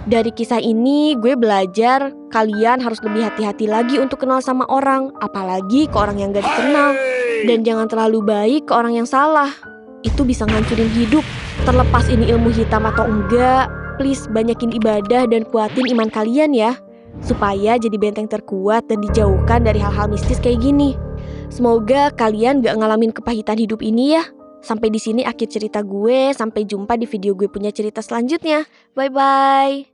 Dari kisah ini gue belajar kalian harus lebih hati-hati lagi untuk kenal sama orang, apalagi ke orang yang gak dikenal. Dan jangan terlalu baik ke orang yang salah. Itu bisa ngancurin hidup. Terlepas ini ilmu hitam atau enggak, please banyakin ibadah dan kuatin iman kalian ya, supaya jadi benteng terkuat dan dijauhkan dari hal-hal mistis kayak gini. Semoga kalian gak ngalamin kepahitan hidup ini ya. Sampai di sini akhir cerita gue. Sampai jumpa di video gue punya cerita selanjutnya. Bye-bye.